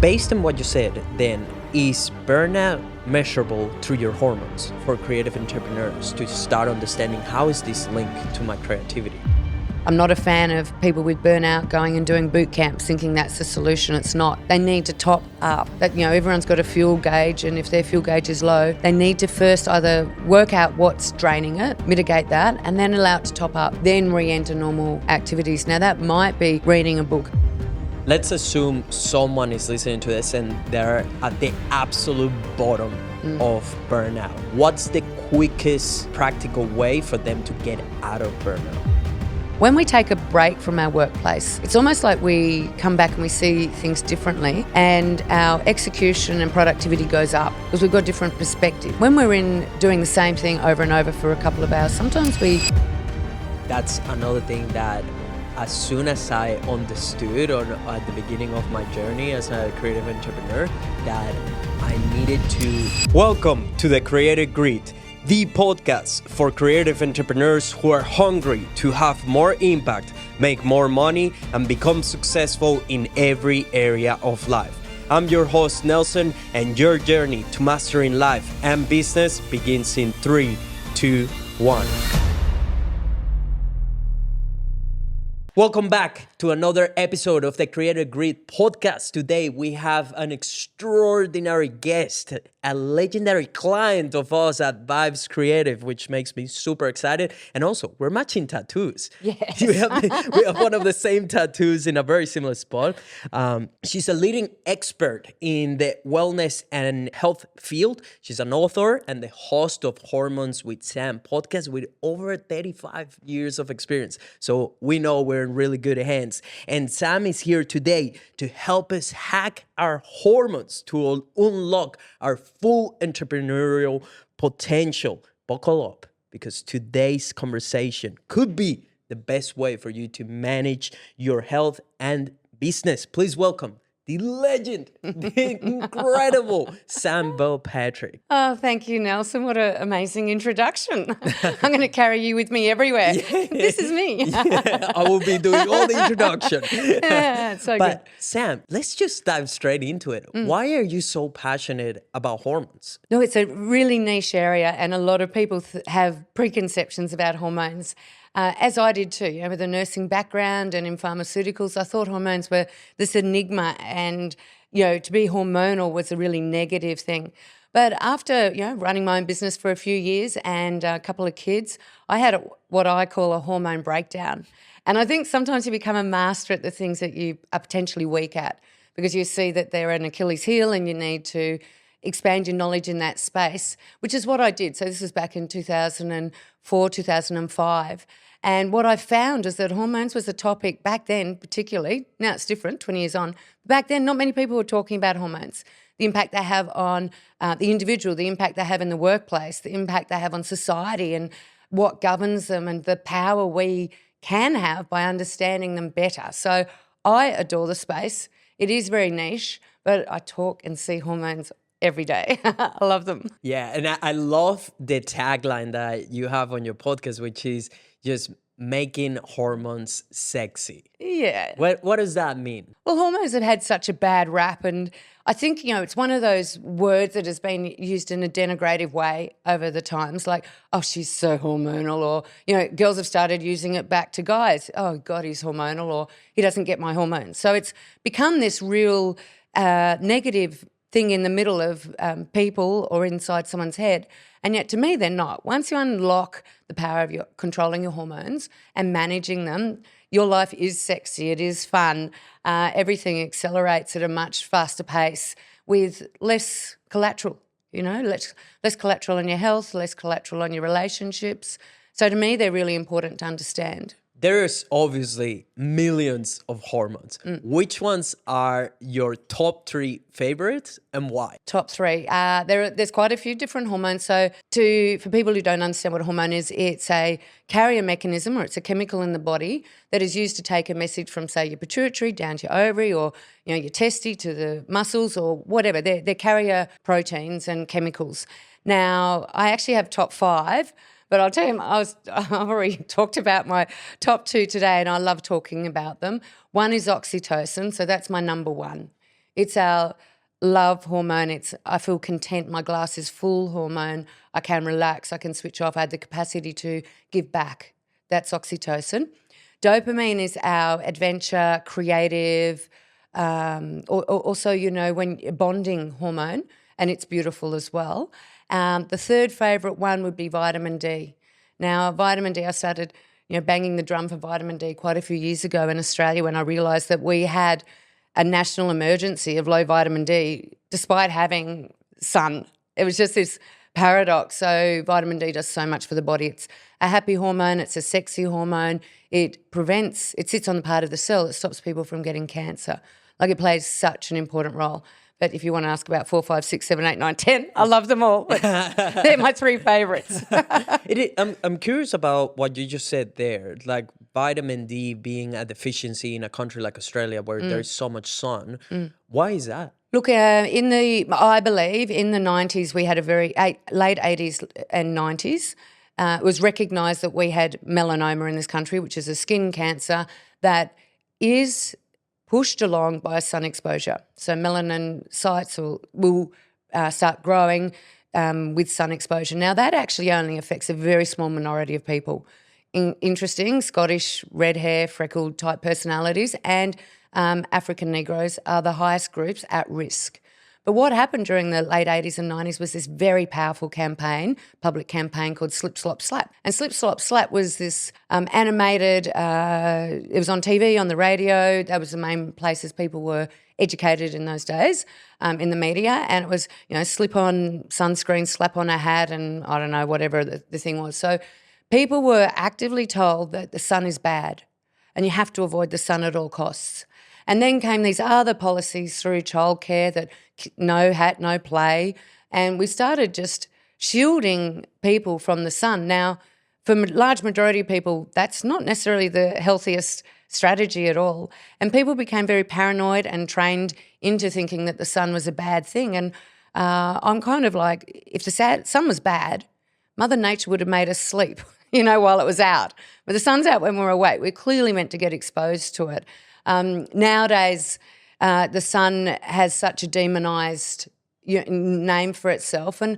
Based on what you said, then, is burnout measurable through your hormones for creative entrepreneurs to start understanding how is this linked to my creativity? I'm not a fan of people with burnout going and doing boot camps thinking that's the solution. It's not. They need to top up. Everyone's got a fuel gauge, and if their fuel gauge is low, they need to first either work out what's draining it, mitigate that, and then allow it to top up, then re-enter normal activities. Now that might be reading a book. Let's assume someone is listening to this and they're at the absolute bottom of burnout. What's the quickest practical way for them to get out of burnout? When we take a break from our workplace, it's almost like we come back and we see things differently, and our execution and productivity goes up because we've got different perspective. When we're in doing the same thing over and over for a couple of hours, sometimes That's another thing that as soon as I understood at the beginning of my journey as a creative entrepreneur that I needed to... Welcome to The Creative Grit, the podcast for creative entrepreneurs who are hungry to have more impact, make more money, and become successful in every area of life. I'm your host, Nelson, and your journey to mastering life and business begins in 3, 2, 1. Welcome back to another episode of the Creative Grit podcast. Today we have an extraordinary guest, a legendary client of us at Vibes Creative, which makes me super excited. And also, we're matching tattoos. Yes. we have one of the same tattoos in a very similar spot. She's a leading expert in the wellness and health field. She's an author and the host of Hormones with Sam podcast with over 35 years of experience. So we know we're in really good hands. And Sam is here today to help us hack our hormones to unlock our full entrepreneurial potential. Buckle up, because today's conversation could be the best way for you to manage your health and business. Please welcome the legend, the incredible Sam Beau Patrick. Oh, thank you, Nelson. What an amazing introduction. I'm going to carry you with me everywhere. Yeah. This is me. Yeah, I will be doing all the introduction. Yeah, so but good. Sam, let's just dive straight into it. Why are you so passionate about hormones? No, it's a really niche area, and a lot of people have preconceptions about hormones. As I did too, with a nursing background and in pharmaceuticals, I thought hormones were this enigma, and, to be hormonal was a really negative thing. But after, running my own business for a few years and a couple of kids, I had what I call a hormone breakdown. And I think sometimes you become a master at the things that you are potentially weak at, because you see that they're an Achilles heel and you need to expand your knowledge in that space, which is what I did. So this was back in 2004, 2005. And what I found is that hormones was a topic back then, particularly. Now it's different, 20 years on. Back then, not many people were talking about hormones, the impact they have on the individual, the impact they have in the workplace, the impact they have on society, and what governs them, and the power we can have by understanding them better. So I adore the space. It is very niche, but I talk and see hormones every day. I love them. Yeah, and I love the tagline that you have on your podcast, which is just making hormones sexy. Yeah. What does that mean? Well, hormones have had such a bad rap, and I think, it's one of those words that has been used in a denigrative way over the times, like, oh, she's so hormonal, or, girls have started using it back to guys. Oh, God, he's hormonal, or he doesn't get my hormones. So it's become this real negative thing in the middle of people or inside someone's head. And yet to me, they're not. Once you unlock the power of controlling your hormones and managing them, your life is sexy, it is fun. Everything accelerates at a much faster pace with less collateral, less collateral on your health, less collateral on your relationships. So to me, they're really important to understand. There's obviously millions of hormones. Which ones are your top 3 favorites and why? Top 3. There's quite a few different hormones. So for people who don't understand what a hormone is, it's a carrier mechanism, or it's a chemical in the body that is used to take a message from, say, your pituitary down to your ovary, or your testes to the muscles, or whatever. They're carrier proteins and chemicals. Now, I actually have top 5. But I'll tell you, I've already talked about my top 2 today, and I love talking about them. One is oxytocin, so that's my number 1. It's our love hormone. It's I feel content, my glass is full hormone. I can relax, I can switch off, I have the capacity to give back. That's oxytocin. Dopamine is our adventure, creative, also, when bonding hormone, and it's beautiful as well. The third favourite one would be vitamin D. Now, vitamin D, I started, banging the drum for vitamin D quite a few years ago in Australia when I realised that we had a national emergency of low vitamin D despite having sun. It was just this paradox. So vitamin D does so much for the body. It's a happy hormone. It's a sexy hormone. It sits on the part of the cell that stops people from getting cancer. Like, it plays such an important role. But if you want to ask about 4, 5, 6, 7, 8, 9, 10, I love them all. But they're my 3 favourites. I'm curious about what you just said there, like vitamin D being a deficiency in a country like Australia where there's so much sun. Why is that? Look, I believe in the 90s we had late 80s and 90s. It was recognised that we had melanoma in this country, which is a skin cancer that is pushed along by sun exposure. So melanin sites will start growing with sun exposure. Now, that actually only affects a very small minority of people. Interesting, Scottish, red hair, freckled type personalities and African Negroes are the highest groups at risk. But what happened during the late 80s and 90s was this very powerful public campaign called Slip, Slop, Slap. And Slip, Slop, Slap was this animated, it was on TV, on the radio. That was the main places people were educated in those days, in the media. And it was, slip on sunscreen, slap on a hat, and I don't know, whatever the thing was. So people were actively told that the sun is bad and you have to avoid the sun at all costs. And then came these other policies through childcare that no hat, no play. And we started just shielding people from the sun. Now, for a large majority of people, that's not necessarily the healthiest strategy at all. And people became very paranoid and trained into thinking that the sun was a bad thing. And I'm kind of like, if the sun was bad, Mother Nature would have made us sleep, while it was out. But the sun's out when we're awake. We're clearly meant to get exposed to it. Nowadays, the sun has such a demonised name for itself. And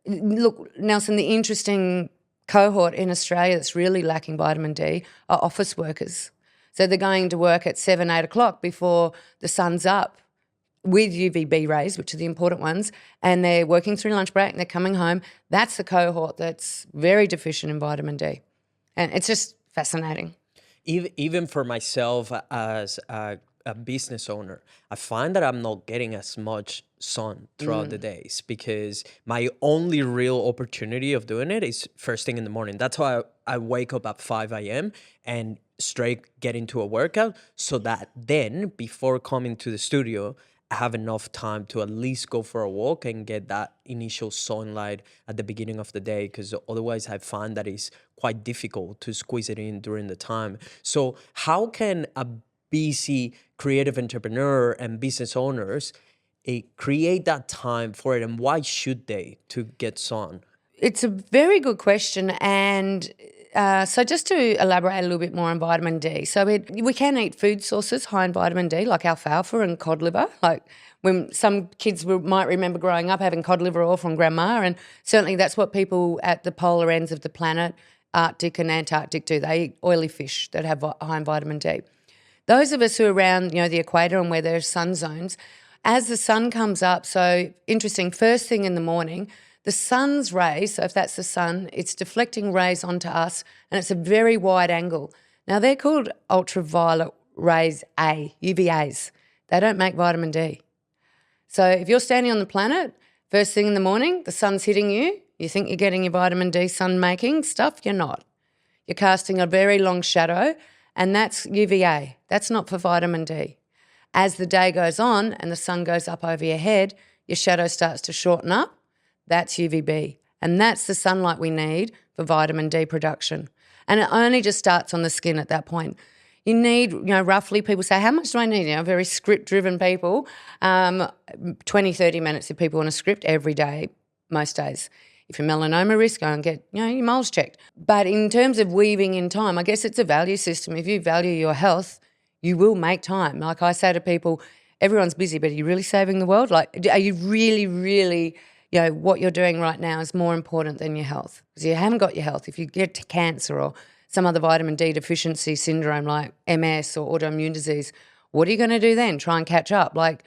look, Nelson, the interesting cohort in Australia that's really lacking vitamin D are office workers. So they're going to work at 7, 8 o'clock before the sun's up with UVB rays, which are the important ones, and they're working through lunch break and they're coming home. That's the cohort that's very deficient in vitamin D. And it's just fascinating. Even for myself as a business owner, I find that I'm not getting as much sun throughout the days because my only real opportunity of doing it is first thing in the morning. That's why I wake up at 5 a.m. and straight get into a workout so that then before coming to the studio, I have enough time to at least go for a walk and get that initial sunlight at the beginning of the day, because otherwise I find that it's quite difficult to squeeze it in during the time. So how can a busy creative entrepreneur and business owners create that time for it, and why should they to get sun? It's a very good question, and so just to elaborate a little bit more on vitamin D. So we can eat food sources high in vitamin D, like alfalfa and cod liver. Like when some kids might remember growing up having cod liver oil from grandma, and certainly that's what people at the polar ends of the planet, Arctic and Antarctic, do. They eat oily fish that have high in vitamin D. Those of us who are around, the equator and where there's sun zones, as the sun comes up, so interesting, first thing in the morning, the sun's rays, so if that's the sun, it's deflecting rays onto us, and it's a very wide angle. Now, they're called ultraviolet rays A, UVAs. They don't make vitamin D. So if you're standing on the planet, first thing in the morning, the sun's hitting you, you think you're getting your vitamin D sun-making stuff, you're not. You're casting a very long shadow, and that's UVA. That's not for vitamin D. As the day goes on and the sun goes up over your head, your shadow starts to shorten up. That's UVB, and that's the sunlight we need for vitamin D production. And it only just starts on the skin at that point. You need, roughly, people say, how much do I need? Very script-driven people, 20, 30 minutes if people want a script every day, most days. If you're melanoma risk, go and get, your moles checked. But in terms of weaving in time, I guess it's a value system. If you value your health, you will make time. Like I say to people, everyone's busy, but are you really saving the world? Like, are you really, really, what you're doing right now is more important than your health? Because you haven't got your health. If you get to cancer or some other vitamin D deficiency syndrome like MS or autoimmune disease, what are you going to do then? Try and catch up? Like,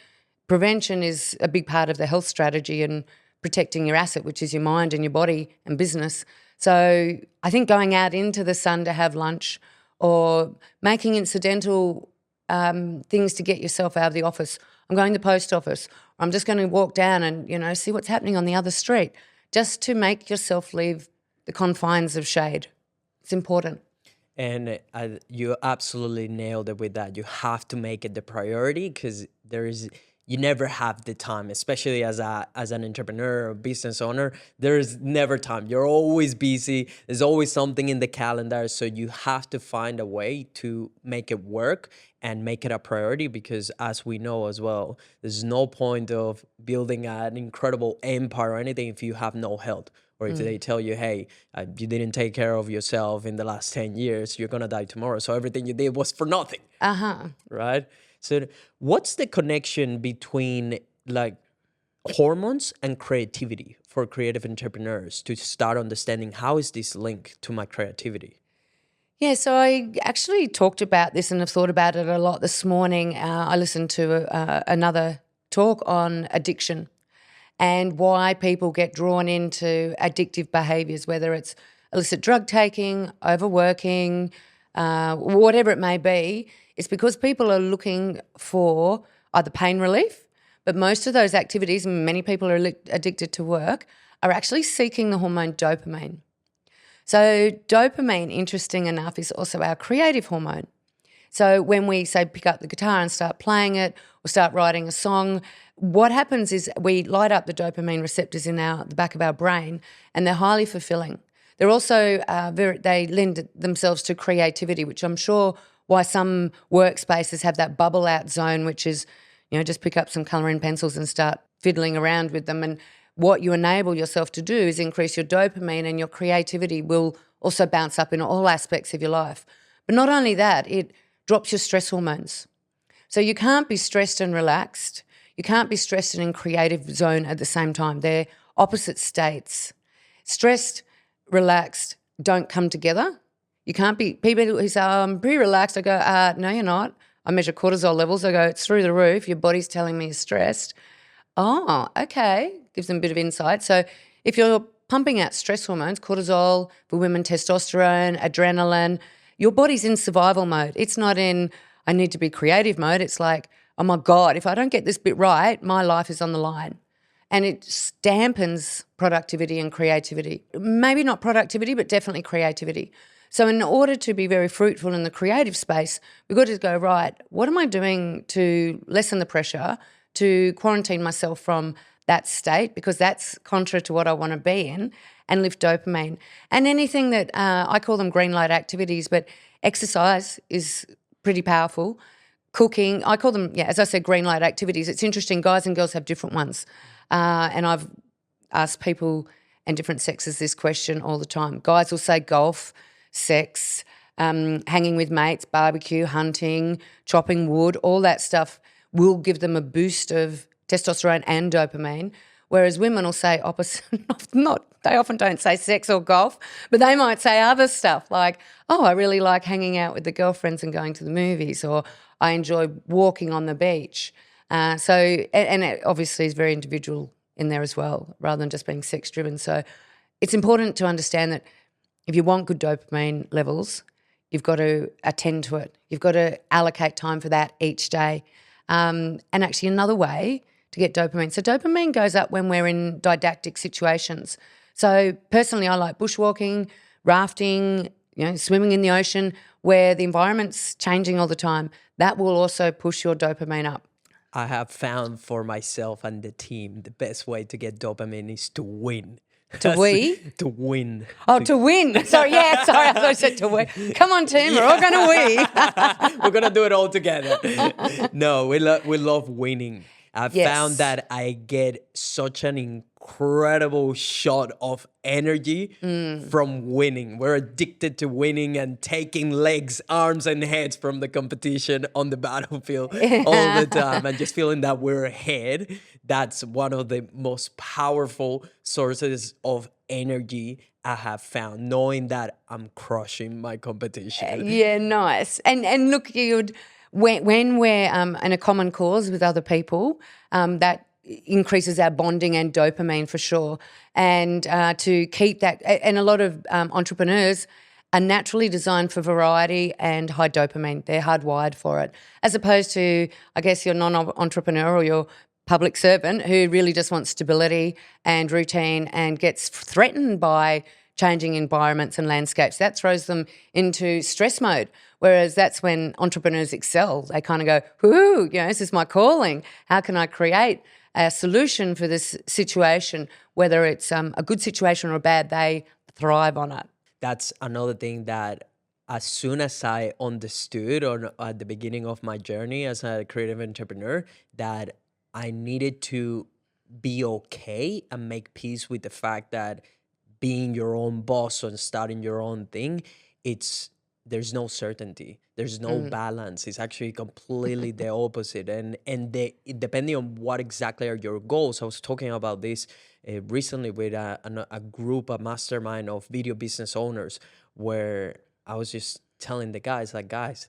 prevention is a big part of the health strategy and protecting your asset, which is your mind and your body and business. So I think going out into the sun to have lunch or making incidental things to get yourself out of the office. I'm going to the post office. I'm just going to walk down and, see what's happening on the other street, just to make yourself leave the confines of shade. It's important. And you absolutely nailed it with that. You have to make it the priority, because you never have the time, especially as an entrepreneur or business owner. There's never time. You're always busy. There's always something in the calendar. So you have to find a way to make it work and make it a priority, because as we know as well, there's no point of building an incredible empire or anything if you have no health. Or if they tell you, hey, you didn't take care of yourself in the last 10 years, you're going to die tomorrow. So everything you did was for nothing. Right? So what's the connection between like hormones and creativity for creative entrepreneurs to start understanding how is this linked to my creativity? Yeah, so I actually talked about this and have thought about it a lot this morning. I listened to another talk on addiction and why people get drawn into addictive behaviours, whether it's illicit drug taking, overworking, whatever it may be. It's because people are looking for either pain relief, but most of those activities, and many people are addicted to work, are actually seeking the hormone dopamine. So dopamine, interesting enough, is also our creative hormone. So when we, say, pick up the guitar and start playing it or start writing a song, what happens is we light up the dopamine receptors in the back of our brain, and they're highly fulfilling. They're also they lend themselves to creativity, which I'm sure why some workspaces have that bubble out zone, which is, just pick up some colouring pencils and start fiddling around with them. And what you enable yourself to do is increase your dopamine, and your creativity will also bounce up in all aspects of your life. But not only that, it drops your stress hormones. So you can't be stressed and relaxed. You can't be stressed and in creative zone at the same time. They're opposite states. Stressed, relaxed don't come together. You can't be, people who say, I'm pretty relaxed. I go, no, you're not. I measure cortisol levels. I go, it's through the roof. Your body's telling me you're stressed. Oh, okay. Gives them a bit of insight. So if you're pumping out stress hormones, cortisol, for women, testosterone, adrenaline, your body's in survival mode. It's not in, I need to be creative mode. It's like, oh my God, if I don't get this bit right, my life is on the line. And it dampens productivity and creativity. Maybe not productivity, but definitely creativity. So in order to be very fruitful in the creative space, we've got to go, right, what am I doing to lessen the pressure, to quarantine myself from that state, because that's contra to what I want to be in, and lift dopamine. And anything that, I call them green light activities, but exercise is pretty powerful. Cooking, I call them, as I said, green light activities. It's interesting, guys and girls have different ones. And I've asked people and different sexes this question all the time. Guys will say golf, sex, hanging with mates, barbecue, hunting, chopping wood, all that stuff will give them a boost of testosterone and dopamine, whereas women will say opposite. They often don't say sex or golf, but they might say other stuff like, oh, I really like hanging out with the girlfriends and going to the movies, or I enjoy walking on the beach. And it obviously is very individual in there as well, rather than just being sex-driven. So it's important to understand that if you want good dopamine levels, you've got to attend to it. You've got to allocate time for that each day. And actually another way to get dopamine. So dopamine goes up when we're in didactic situations. So personally, I like bushwalking, rafting, swimming in the ocean, where the environment's changing all the time. That will also push your dopamine up. I have found for myself and the team, the best way to get dopamine is to win. To win. Oh, to win. Sorry, I thought I said to win. Come on, team, we're all going to win. We're going to do it all together. No, we love winning. I found Yes. that I get such an incredible shot of energy from winning. We're addicted to winning and taking legs, arms, and heads from the competition on the battlefield all the time and just feeling that we're ahead. That's one of the most powerful sources of energy I have found, knowing that I'm crushing my competition. Yeah, nice. And look, when we're in a common cause with other people, that increases our bonding and dopamine for sure. And to keep that, and a lot of entrepreneurs are naturally designed for variety and high dopamine. They're hardwired for it, as opposed to, I guess, your non-entrepreneur or your public servant who really just wants stability and routine and gets threatened by changing environments and landscapes. That throws them into stress mode, whereas that's when entrepreneurs excel. They kind of go, whoo, this is my calling. How can I create a solution for this situation, whether it's a good situation or a bad? They thrive on it. That's another thing that as soon as I understood at the beginning of my journey as a creative entrepreneur, that I needed to be okay and make peace with the fact that being your own boss and starting your own thing, there's no certainty, there's no balance. It's actually completely the opposite. Depending on what exactly are your goals, I was talking about this recently with a group, a mastermind of video business owners, where I was just telling the guys, like, guys,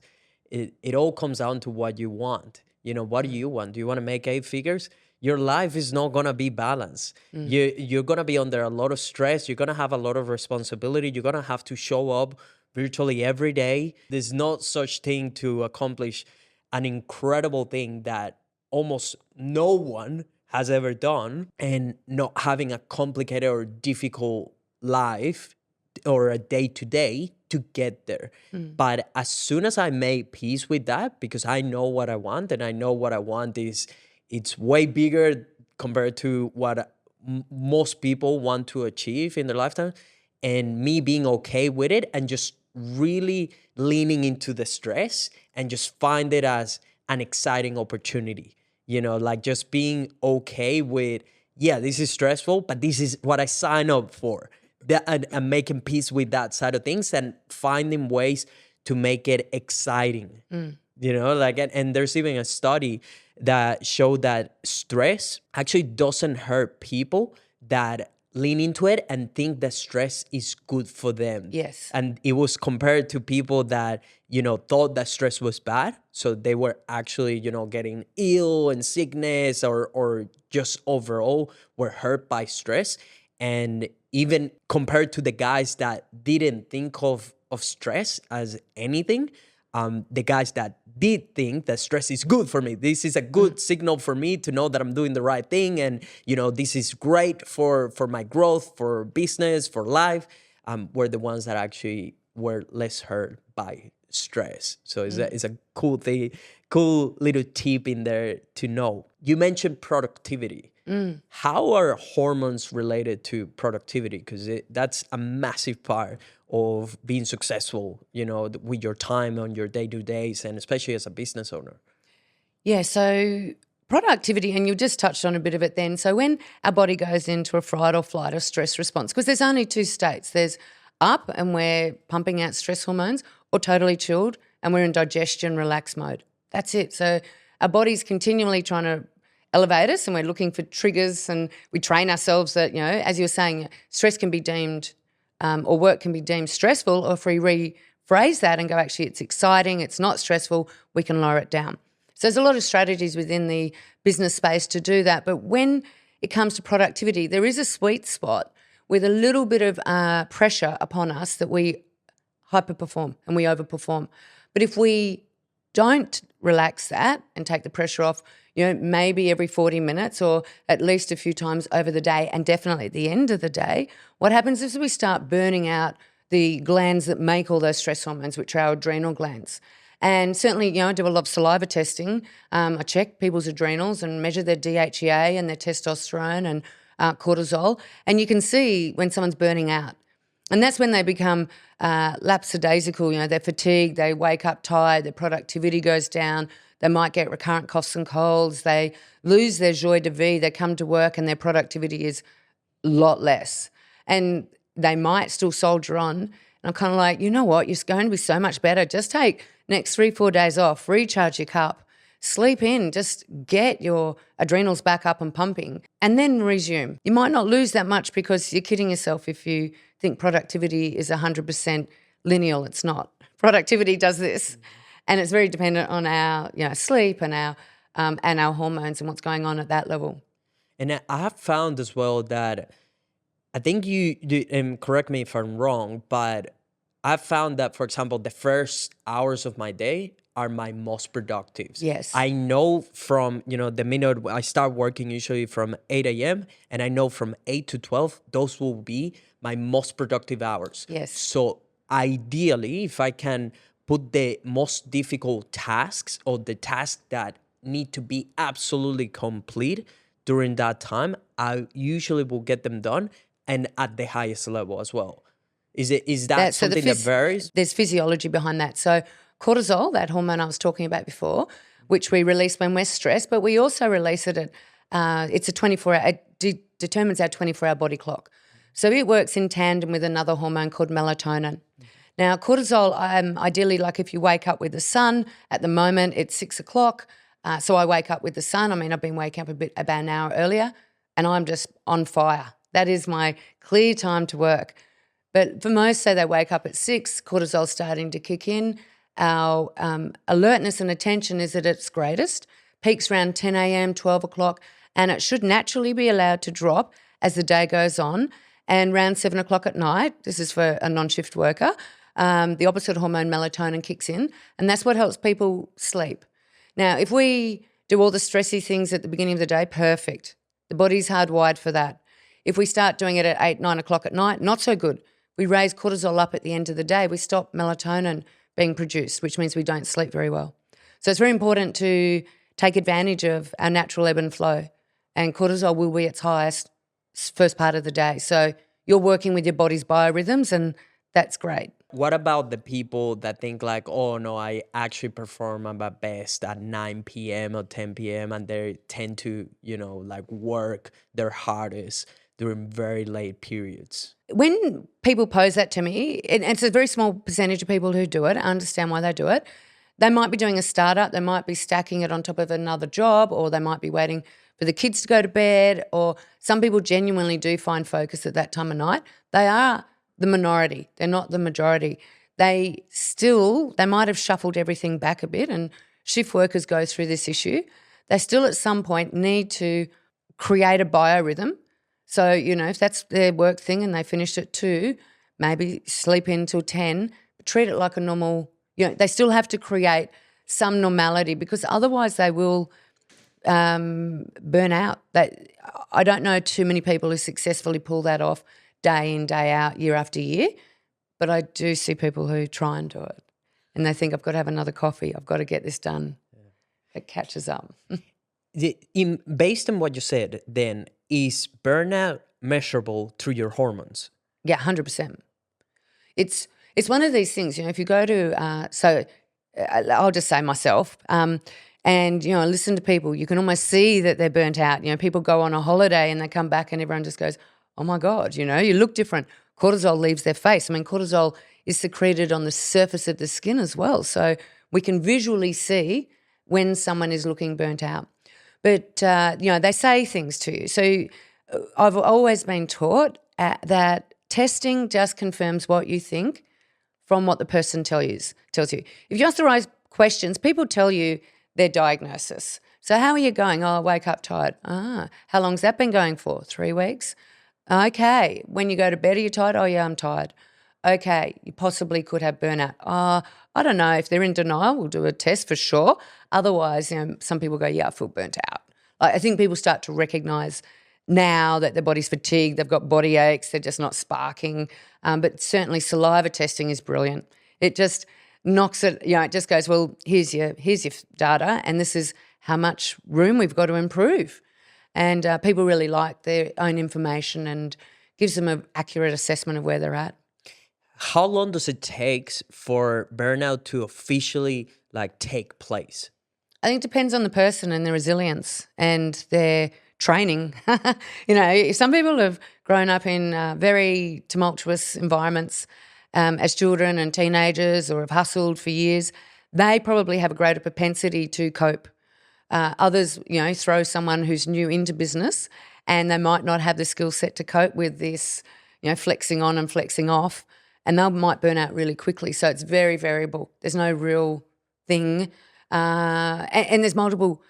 it all comes down to what you want. What do you want? Do you want to make 8 figures? Your life is not going to be balanced. You're going to be under a lot of stress. You're going to have a lot of responsibility. You're going to have to show up virtually every day. There's not such thing to accomplish an incredible thing that almost no one has ever done, and not having a complicated or difficult life or a day-to-day to get there. But as soon as I made peace with that, because I know what I want, and I know what I want is, it's way bigger compared to what most people want to achieve in their lifetime, and me being okay with it and just really leaning into the stress and just find it as an exciting opportunity, like just being okay with, yeah, this is stressful, but this is what I sign up for. And making peace with that side of things and finding ways to make it exciting. And there's even a study that showed that stress actually doesn't hurt people that lean into it and think that stress is good for them. Yes. And it was compared to people that, thought that stress was bad. So they were actually, getting ill and sickness or just overall were hurt by stress. And even compared to the guys that didn't think of stress as anything, the guys that did think that stress is good for me, this is a good signal for me to know that I'm doing the right thing, and this is great for my growth, for business, for life, were the ones that actually were less hurt by stress. So it's a cool thing, cool little tip in there to know. You mentioned productivity. How are hormones related to productivity? Because that's a massive part of being successful, with your time on your day-to-days, and especially as a business owner. Yeah, so productivity, and you just touched on a bit of it then. So when our body goes into a fight or flight or stress response, because there's only 2 states. There's up and we're pumping out stress hormones, or totally chilled and we're in digestion relax mode. That's it. So our body's continually trying to elevate us, and we're looking for triggers, and we train ourselves that, as you were saying, stress can be deemed or work can be deemed stressful, or if we rephrase that and go, actually, it's exciting, it's not stressful, we can lower it down. So there's a lot of strategies within the business space to do that. But when it comes to productivity, there is a sweet spot with a little bit of pressure upon us that we hyperperform and we overperform. But if we don't relax that and take the pressure off, maybe every 40 minutes or at least a few times over the day, and definitely at the end of the day, what happens is we start burning out the glands that make all those stress hormones, which are our adrenal glands. And certainly, I do a lot of saliva testing. I check people's adrenals and measure their DHEA and their testosterone and cortisol, and you can see when someone's burning out. And that's when they become lapsadaisical, they're fatigued, they wake up tired, their productivity goes down, They might get recurrent coughs and colds. They lose their joie de vivre. They come to work and their productivity is a lot less. And they might still soldier on. And I'm kind of like, you know what? You're going to be so much better. Just take next 3-4 days off, recharge your cup, sleep in, just get your adrenals back up and pumping, and then resume. You might not lose that much because you're kidding yourself if you think productivity is 100% lineal. It's not. Productivity does this, and it's very dependent on our sleep and our hormones and what's going on at that level. And I have found as well that I think you do, and correct me if I'm wrong, but I've found that, for example, the first hours of my day are my most productive. Yes. I know from, the minute I start working usually from 8 a.m. and I know from 8 to 12, those will be my most productive hours. Yes. So ideally, if I can put the most difficult tasks or the tasks that need to be absolutely complete during that time, I usually will get them done and at the highest level as well. Is that something that varies? There's physiology behind that. So cortisol, that hormone I was talking about before, which we release when we're stressed, but we also release it at, it's a 24-hour, it determines our 24-hour body clock. So it works in tandem with another hormone called melatonin. Now, cortisol, ideally, like if you wake up with the sun, at the moment it's 6 o'clock, so I wake up with the sun. I mean, I've been waking up about an hour earlier, and I'm just on fire. That is my clear time to work. But for most, say they wake up at 6, cortisol's starting to kick in. Our alertness and attention is at its greatest, peaks around 10 a.m., 12 o'clock, and it should naturally be allowed to drop as the day goes on. And around 7 o'clock at night, this is for a non-shift worker, the opposite hormone, melatonin, kicks in, and that's what helps people sleep. Now, if we do all the stressy things at the beginning of the day, perfect. The body's hardwired for that. If we start doing it at 8, 9 o'clock at night, not so good. We raise cortisol up at the end of the day. We stop melatonin being produced, which means we don't sleep very well. So it's very important to take advantage of our natural ebb and flow, and cortisol will be its highest first part of the day. So you're working with your body's biorhythms, and that's great. What about the people that think like, oh no, I actually perform at my best at 9 p.m. or 10 p.m. and they tend to, work their hardest during very late periods? When people pose that to me, and it's a very small percentage of people who do it, I understand why they do it. They might be doing a startup, they might be stacking it on top of another job, or they might be waiting for the kids to go to bed, or some people genuinely do find focus at that time of night. They are the minority. They're not the majority. They might have shuffled everything back a bit, and shift workers go through this issue. They still at some point need to create a biorhythm. So, if that's their work thing and they finished at 2, maybe sleep in till 10, but treat it like a normal, they still have to create some normality, because otherwise they will burn out. I don't know too many people who successfully pull that off day in, day out, year after year, but I do see people who try and do it and they think, I've got to have another coffee, I've got to get this done. It catches up. Based on what you said, then, is burnout measurable through your hormones? Yeah, 100%. It's one of these things, if you go to, I'll just say myself, and, listen to people, you can almost see that they're burnt out. People go on a holiday and they come back and everyone just goes, oh my God, you look different. Cortisol leaves their face. I mean, cortisol is secreted on the surface of the skin as well. So we can visually see when someone is looking burnt out. But, they say things to you. So I've always been taught that testing just confirms what you think from what the person tells you. If you ask the right questions, people tell you their diagnosis. So how are you going? Oh, I wake up tired. How long's that been going for? 3 weeks? Okay. When you go to bed, are you tired? Oh, yeah, I'm tired. Okay, you possibly could have burnout. I don't know. If they're in denial, we'll do a test for sure. Otherwise, some people go, yeah, I feel burnt out. I think people start to recognise now that their body's fatigued, they've got body aches, they're just not sparking. But certainly saliva testing is brilliant. It just knocks it, it just goes, well, here's your data, and this is how much room we've got to improve. And people really like their own information and gives them an accurate assessment of where they're at. How long does it take for burnout to officially take place? I think it depends on the person and their resilience and their training. Some people have grown up in very tumultuous environments as children and teenagers, or have hustled for years. They probably have a greater propensity to cope. Others, throw someone who's new into business and they might not have the skill set to cope with this, flexing on and flexing off, and they might burn out really quickly. So it's very variable. There's no real thing. And there's multiple.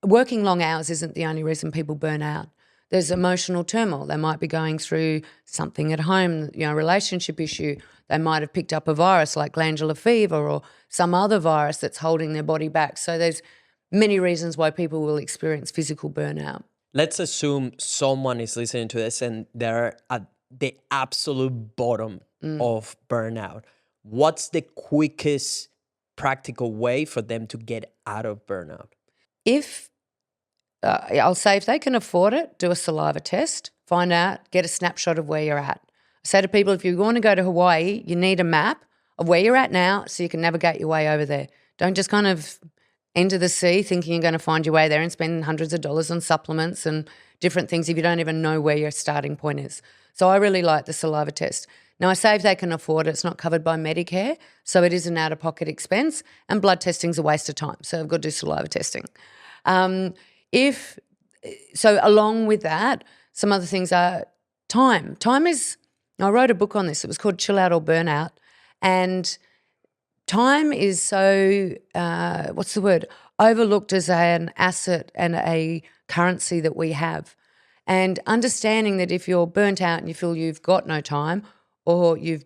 Working long hours isn't the only reason people burn out. There's emotional turmoil. They might be going through something at home, relationship issue. They might have picked up a virus like glandular fever or some other virus that's holding their body back. So there's many reasons why people will experience physical burnout. Let's assume someone is listening to this and they're at the absolute bottom of burnout. What's the quickest practical way for them to get out of burnout? I'll say if they can afford it, do a saliva test, find out, get a snapshot of where you're at. I say to people, if you want to go to Hawaii, you need a map of where you're at now so you can navigate your way over there. Don't just kind of enter the sea thinking you're going to find your way there and spend hundreds of dollars on supplements and different things if you don't even know where your starting point is. So I really like the saliva test. Now, I say if they can afford it, it's not covered by Medicare, so it is an out-of-pocket expense, and blood testing's a waste of time, so I've got to do saliva testing. Along with that, some other things are time. I wrote a book on this. It was called Chill Out or Burnout, and time is so, overlooked as an asset and a currency that we have. And understanding that if you're burnt out and you feel you've got no time, or you're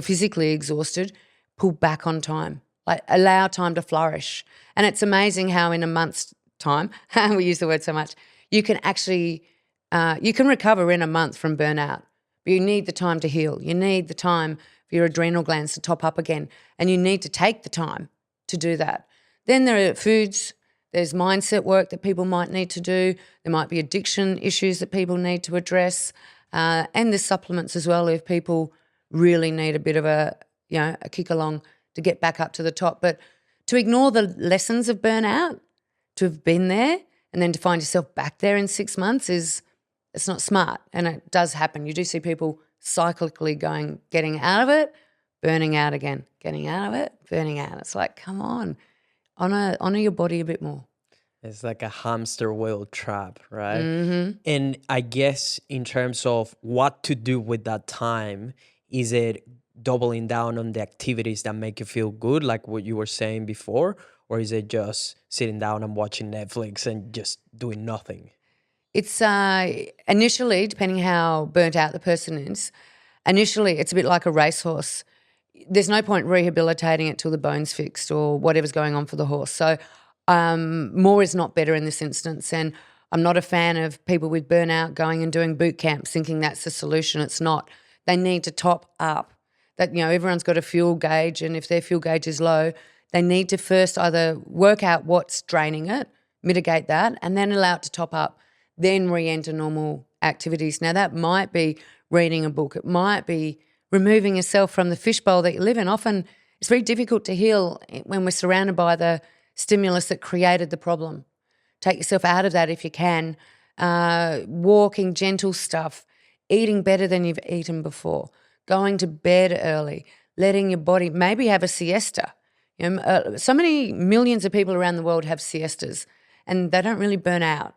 physically exhausted, pull back on time. Like, allow time to flourish. And it's amazing how in a month's time, we use the word so much, you can actually you can recover in a month from burnout. But you need the time to heal. You need the time for your adrenal glands to top up again, and you need to take the time to do that. Then there are foods. There's mindset work that people might need to do. There might be addiction issues that people need to address. And there's supplements as well if people really need a bit of a kick along to get back up to the top. But to ignore the lessons of burnout, to have been there and then to find yourself back there in 6 months it's not smart. And it does happen. You do see people cyclically getting out of it, burning out again, getting out of it, burning out. It's like, come on, honor your body a bit more. It's like a hamster wheel trap, right? Mm-hmm. And I guess in terms of what to do with that time, is it doubling down on the activities that make you feel good, like what you were saying before? Or is it just sitting down and watching Netflix and just doing nothing? It's initially, depending how burnt out the person is, initially it's a bit like a racehorse. There's no point rehabilitating it till the bone's fixed or whatever's going on for the horse. So more is not better in this instance. And I'm not a fan of people with burnout going and doing boot camps thinking that's the solution. It's not. They need to top up. That, everyone's got a fuel gauge, and if their fuel gauge is low, they need to first either work out what's draining it, mitigate that, and then allow it to top up, then re-enter normal activities. Now, that might be reading a book. It might be removing yourself from the fishbowl that you live in. Often it's very difficult to heal when we're surrounded by the stimulus that created the problem. Take yourself out of that if you can. Walking, gentle stuff, eating better than you've eaten before, going to bed early, letting your body maybe have a siesta. So many millions of people around the world have siestas and they don't really burn out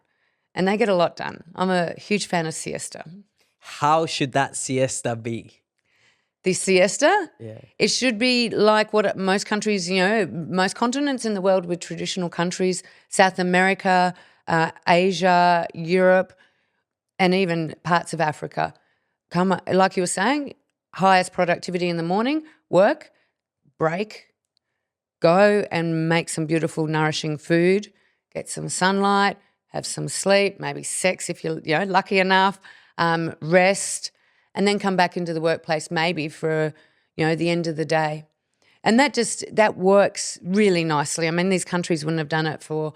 and they get a lot done. I'm a huge fan of siesta. How should that siesta be? The siesta? Yeah. It should be like what most countries, most continents in the world with traditional countries, South America, Asia, Europe, and even parts of Africa. Like you were saying, highest productivity in the morning, work, break, go and make some beautiful, nourishing food, get some sunlight, have some sleep, maybe sex if you're lucky enough, rest, and then come back into the workplace maybe for, the end of the day. And that works really nicely. I mean, these countries wouldn't have done it for,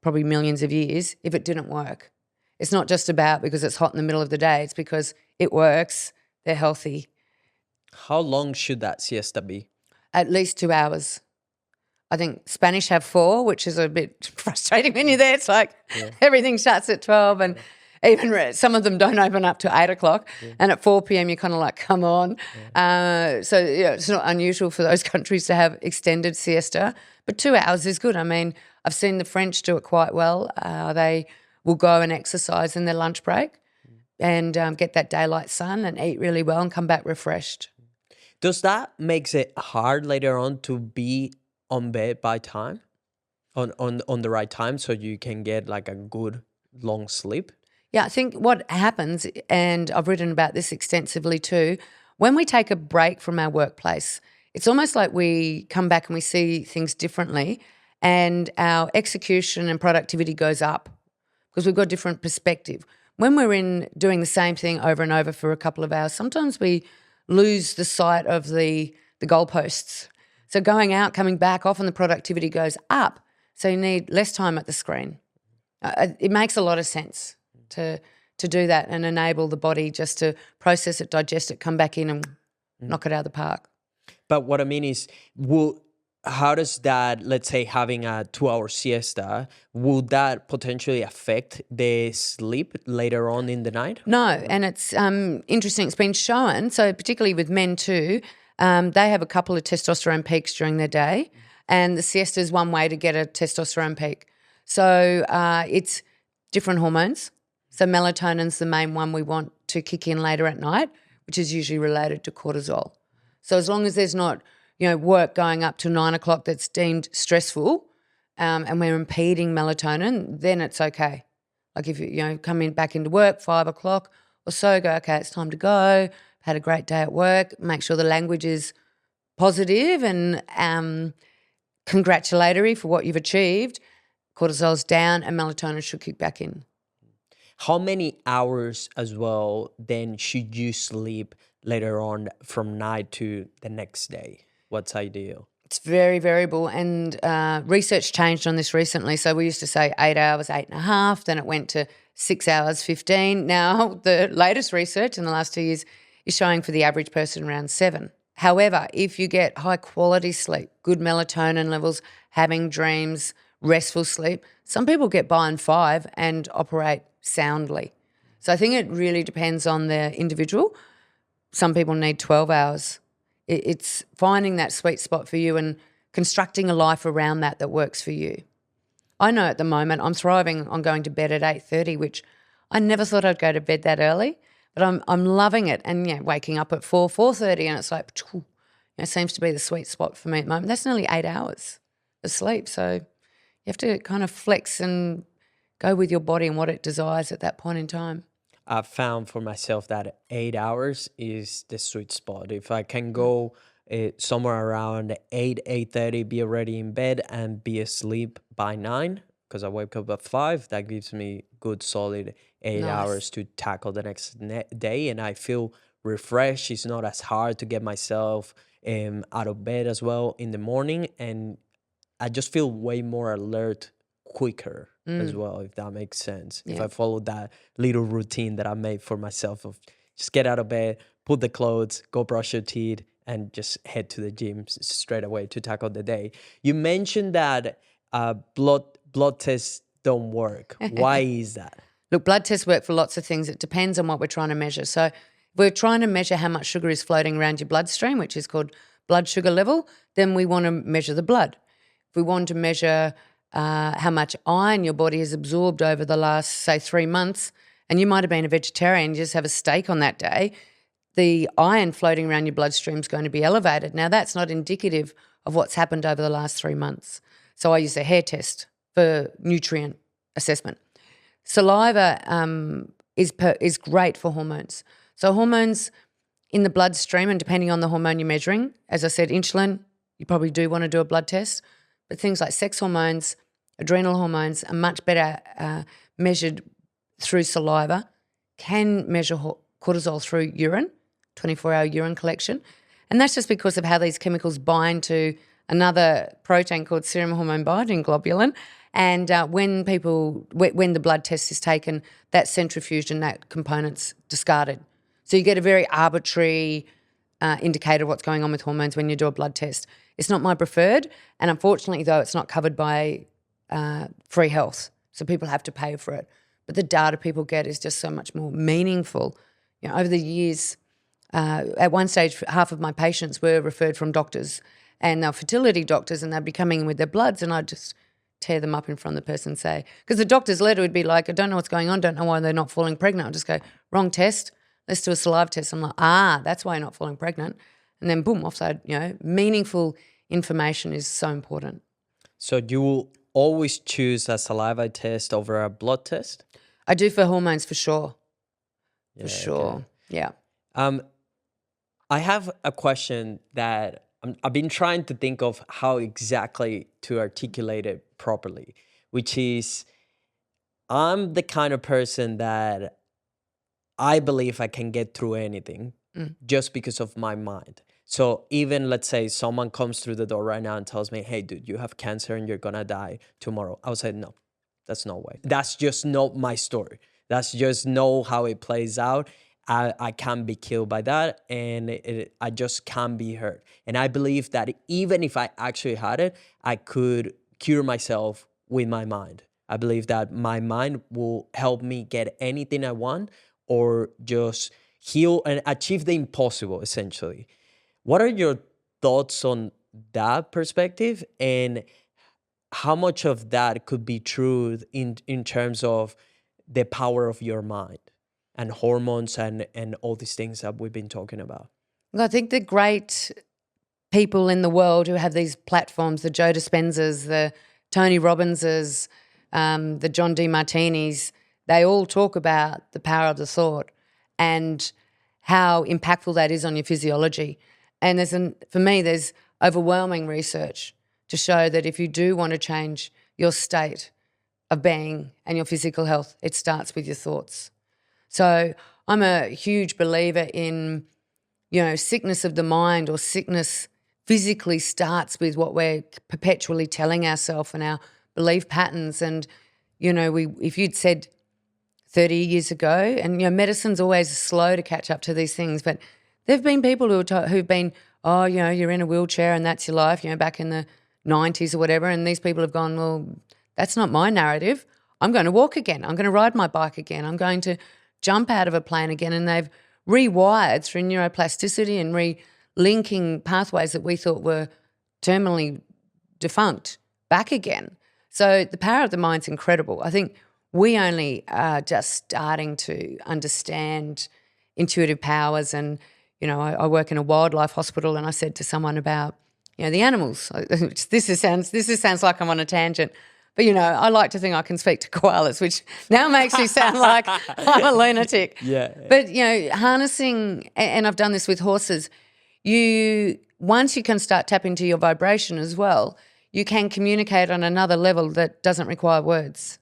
probably millions of years if it didn't work. It's not just about because it's hot in the middle of the day. It's because it works, they're healthy. How long should that siesta be? At least 2 hours. I think Spanish have 4, which is a bit frustrating when you're there. It's like everything shuts at 12 and even some of them don't open up to 8 o'clock. And at 4 p.m. you're kind of like, come on. So it's not unusual for those countries to have extended siesta. But 2 hours is good. I mean, I've seen the French do it quite well. They will go and exercise in their lunch break and get that daylight sun and eat really well and come back refreshed. Does that makes it hard later on to be on bed by time, on the right time, so you can get like a good long sleep? Yeah, I think what happens, and I've written about this extensively too, when we take a break from our workplace, it's almost like we come back and we see things differently and our execution and productivity goes up because we've got a different perspective. When we're in doing the same thing over and over for a couple of hours, sometimes we lose the sight of the goalposts. So going out, coming back, often the productivity goes up, so you need less time at the screen. It makes a lot of sense to do that and enable the body just to process it, digest it, come back in and knock it out of the park. But what I mean is, how does that, let's say having a 2-hour siesta, would that potentially affect the sleep later on in the night? No, and it's interesting. It's been shown, so particularly with men too, they have a couple of testosterone peaks during their day, and the siesta is one way to get a testosterone peak. So it's different hormones. So melatonin's the main one we want to kick in later at night, which is usually related to cortisol. So as long as there's not, work going up to 9 o'clock that's deemed stressful, and we're impeding melatonin, then it's okay. Like if you come in back into work 5 o'clock or so, go, okay, it's time to go. Had a great day at work. Make sure the language is positive and congratulatory for what you've achieved. Cortisol's down and melatonin should kick back in. How many hours as well then should you sleep later on from night to the next day? What's ideal? It's very variable, and research changed on this recently. So we used to say 8 hours, 8.5, then it went to 6 hours, 15. Now the latest research in the last 2 years is showing for the average person around 7. However, if you get high quality sleep, good melatonin levels, having dreams, restful sleep, some people get by on 5 and operate soundly. So I think it really depends on the individual. Some people need 12 hours. It's finding that sweet spot for you and constructing a life around that works for you. I know at the moment I'm thriving on going to bed at 8:30, which I never thought I'd go to bed that early, but I'm loving it. And waking up at 4:30, and it's like, it seems to be the sweet spot for me at the moment. That's nearly 8 hours of sleep. So you have to kind of flex and go with your body and what it desires at that point in time. I've found for myself that 8 hours is the sweet spot. If I can go somewhere around 8:30, be already in bed and be asleep by 9, because I wake up at 5, that gives me good solid 8 Nice. hours to tackle the next day, and I feel refreshed. It's not as hard to get myself out of bed as well in the morning, and I just feel way more alert quicker as well, if that makes sense. If I follow that little routine that I made for myself of just get out of bed, put the clothes, go brush your teeth, and just head to the gym straight away to tackle the day. You mentioned that blood tests don't work. Why is that? Look, blood tests work for lots of things. It depends on what we're trying to measure. So if we're trying to measure how much sugar is floating around your bloodstream, which is called blood sugar level, then we want to measure the blood. If we want to measure how much iron your body has absorbed over the last, say, 3 months, and you might have been a vegetarian, you just have a steak on that day, the iron floating around your bloodstream is going to be elevated. Now, that's not indicative of what's happened over the last 3 months. So I use a hair test for nutrient assessment. Saliva is great for hormones. So hormones in the bloodstream, and depending on the hormone you're measuring, as I said, insulin, you probably do want to do a blood test, but things like sex hormones, adrenal hormones are much better measured through saliva, can measure cortisol through urine, 24-hour urine collection. And that's just because of how these chemicals bind to another protein called serum hormone binding globulin. And when the blood test is taken, that centrifuged and that component's discarded. So you get a very arbitrary indicator of what's going on with hormones when you do a blood test. It's not my preferred, and unfortunately, though, it's not covered by free health, so people have to pay for it. But the data people get is just so much more meaningful. You know, over the years, at one stage, half of my patients were referred from doctors, and they're fertility doctors, and they'd be coming in with their bloods, and I'd just tear them up in front of the person and say, because the doctor's letter would be like, I don't know what's going on, don't know why they're not falling pregnant. I'll just go, wrong test, let's do a saliva test. I'm like, that's why you're not falling pregnant. And then boom, offside, meaningful information is so important. So you will always choose a saliva test over a blood test? I do for hormones for sure. Yeah, For sure. okay. Yeah. I have a question that I've been trying to think of how exactly to articulate it properly, which is I'm the kind of person that I believe I can get through anything just because of my mind. So even let's say someone comes through the door right now and tells me, hey, dude, you have cancer and you're going to die tomorrow. I would say, no, that's no way. That's just not my story. That's just not how it plays out. I can't be killed by that, and I just can't be hurt. And I believe that even if I actually had it, I could cure myself with my mind. I believe that my mind will help me get anything I want or just heal and achieve the impossible, essentially. What are your thoughts on that perspective, and how much of that could be true in terms of the power of your mind and hormones and all these things that we've been talking about? Well, I think the great people in the world who have these platforms, the Joe Dispenzas, the Tony Robbinses, the John D. Martinis, they all talk about the power of the thought and how impactful that is on your physiology. And for me, there's overwhelming research to show that if you do want to change your state of being and your physical health, it starts with your thoughts. So I'm a huge believer in, sickness of the mind or sickness physically starts with what we're perpetually telling ourselves and our belief patterns. And, if you'd said 30 years ago, and, medicine's always slow to catch up to these things, but there have been people who've been, you're in a wheelchair and that's your life, back in the 90s or whatever, and these people have gone, well, that's not my narrative. I'm going to walk again. I'm going to ride my bike again. I'm going to jump out of a plane again. And they've rewired through neuroplasticity and relinking pathways that we thought were terminally defunct back again. So the power of the mind's incredible. I think we only are just starting to understand intuitive powers. And, I work in a wildlife hospital, and I said to someone about, the animals. This sounds like I'm on a tangent. But, I like to think I can speak to koalas, which now makes me sound like I'm a lunatic. Yeah. But, harnessing, and I've done this with horses, once you can start tapping into your vibration as well, you can communicate on another level that doesn't require words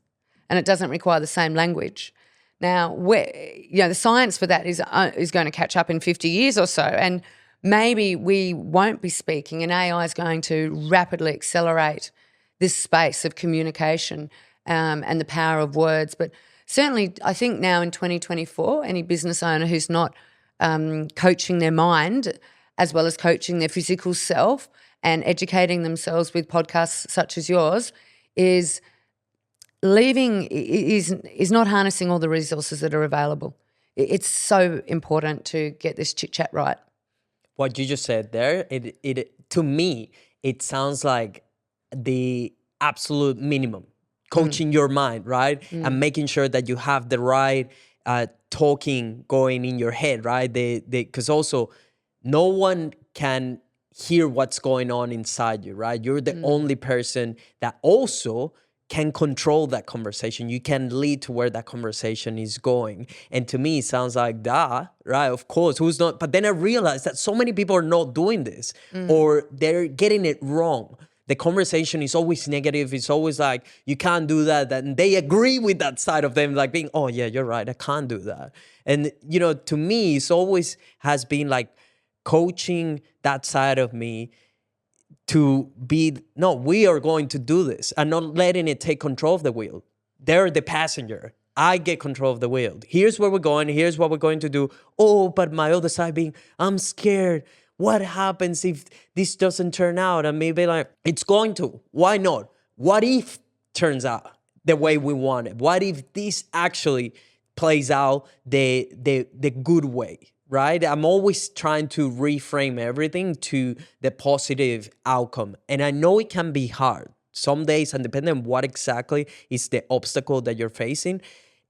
and it doesn't require the same language. Now, the science for that is going to catch up in 50 years or so, and maybe we won't be speaking, and AI is going to rapidly accelerate this space of communication and the power of words. But certainly I think now in 2024, any business owner who's not coaching their mind as well as coaching their physical self and educating themselves with podcasts such as yours is not harnessing all the resources that are available. It's so important to get this chit-chat right. What you just said there, it to me, it sounds like the absolute minimum, coaching your mind, right? And making sure that you have the right talking going in your head, right? Because also no one can hear what's going on inside you, right? You're the only person that also can control that conversation. You can lead to where that conversation is going. And to me, it sounds like that, right? Of course, who's not? But then I realized that so many people are not doing this or they're getting it wrong. The conversation is always negative. It's always like, you can't do that. And they agree with that side of them, like being, oh yeah, you're right, I can't do that. And, to me, it's always has been like coaching that side of me to be, no, we are going to do this and not letting it take control of the wheel. They're the passenger. I get control of the wheel. Here's where we're going. Here's what we're going to do. Oh, but my other side being, I'm scared. what happens if this doesn't turn out? And maybe like, it's going to. Why not? What if turns out the way we want it? What if this actually plays out the good way, right? I'm always trying to reframe everything to the positive outcome. And I know it can be hard. Some days, and depending on what exactly is the obstacle that you're facing,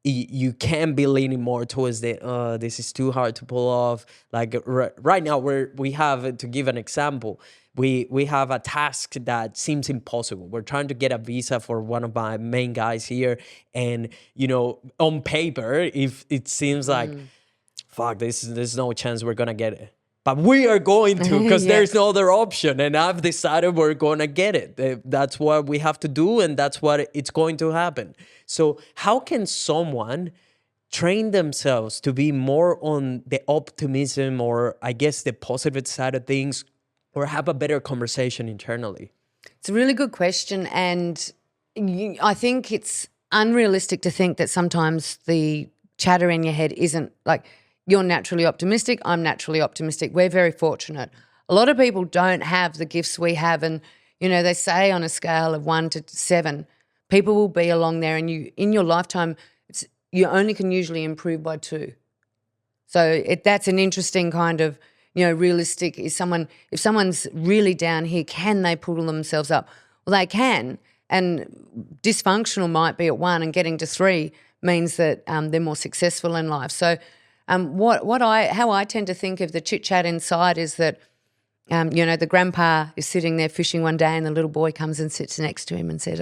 you can be leaning more towards this is too hard to pull off. Like right now, we have, to give an example, we have a task that seems impossible. We're trying to get a visa for one of my main guys here, and on paper, if it seems like, fuck, there's no chance we're gonna get it. But we are going to, because there's no other option. And I've decided we're going to get it. That's what we have to do, and that's what it's going to happen. So how can someone train themselves to be more on the optimism, or I guess the positive side of things, or have a better conversation internally? It's a really good question. And I think it's unrealistic to think that sometimes the chatter in your head isn't like, you're naturally optimistic, I'm naturally optimistic. We're very fortunate. A lot of people don't have the gifts we have, and they say on a scale of 1 to 7, people will be along there, and you in your lifetime, you only can usually improve by 2. So that's an interesting kind of realistic. If someone's really down here, can they pull themselves up? Well, they can, and dysfunctional might be at 1, and getting to 3 means that they're more successful in life. So. How I tend to think of the chit chat inside is that, the grandpa is sitting there fishing one day, and the little boy comes and sits next to him and says,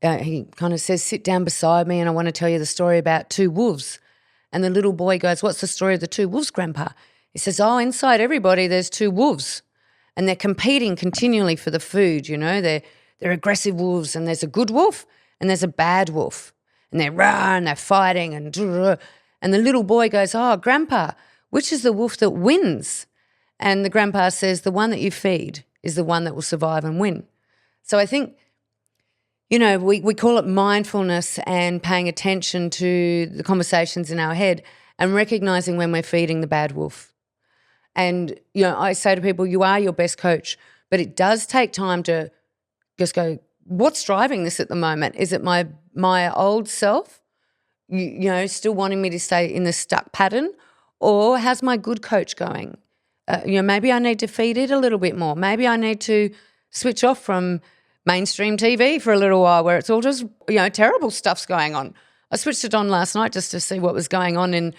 he kind of says, sit down beside me, and I want to tell you the story about 2 wolves. And the little boy goes, what's the story of the 2 wolves, grandpa? He says, inside everybody there's 2 wolves, and they're competing continually for the food. They're aggressive wolves, and there's a good wolf and there's a bad wolf. And they're and they're fighting, and the little boy goes, grandpa, which is the wolf that wins? And the grandpa says, the one that you feed is the one that will survive and win. So I think, we call it mindfulness and paying attention to the conversations in our head and recognizing when we're feeding the bad wolf. And, I say to people, you are your best coach, but it does take time to just go, what's driving this at the moment? Is it my old self, still wanting me to stay in the stuck pattern, or how's my good coach going? Maybe I need to feed it a little bit more. Maybe I need to switch off from mainstream TV for a little while, where it's all just terrible stuff's going on. I switched it on last night just to see what was going on in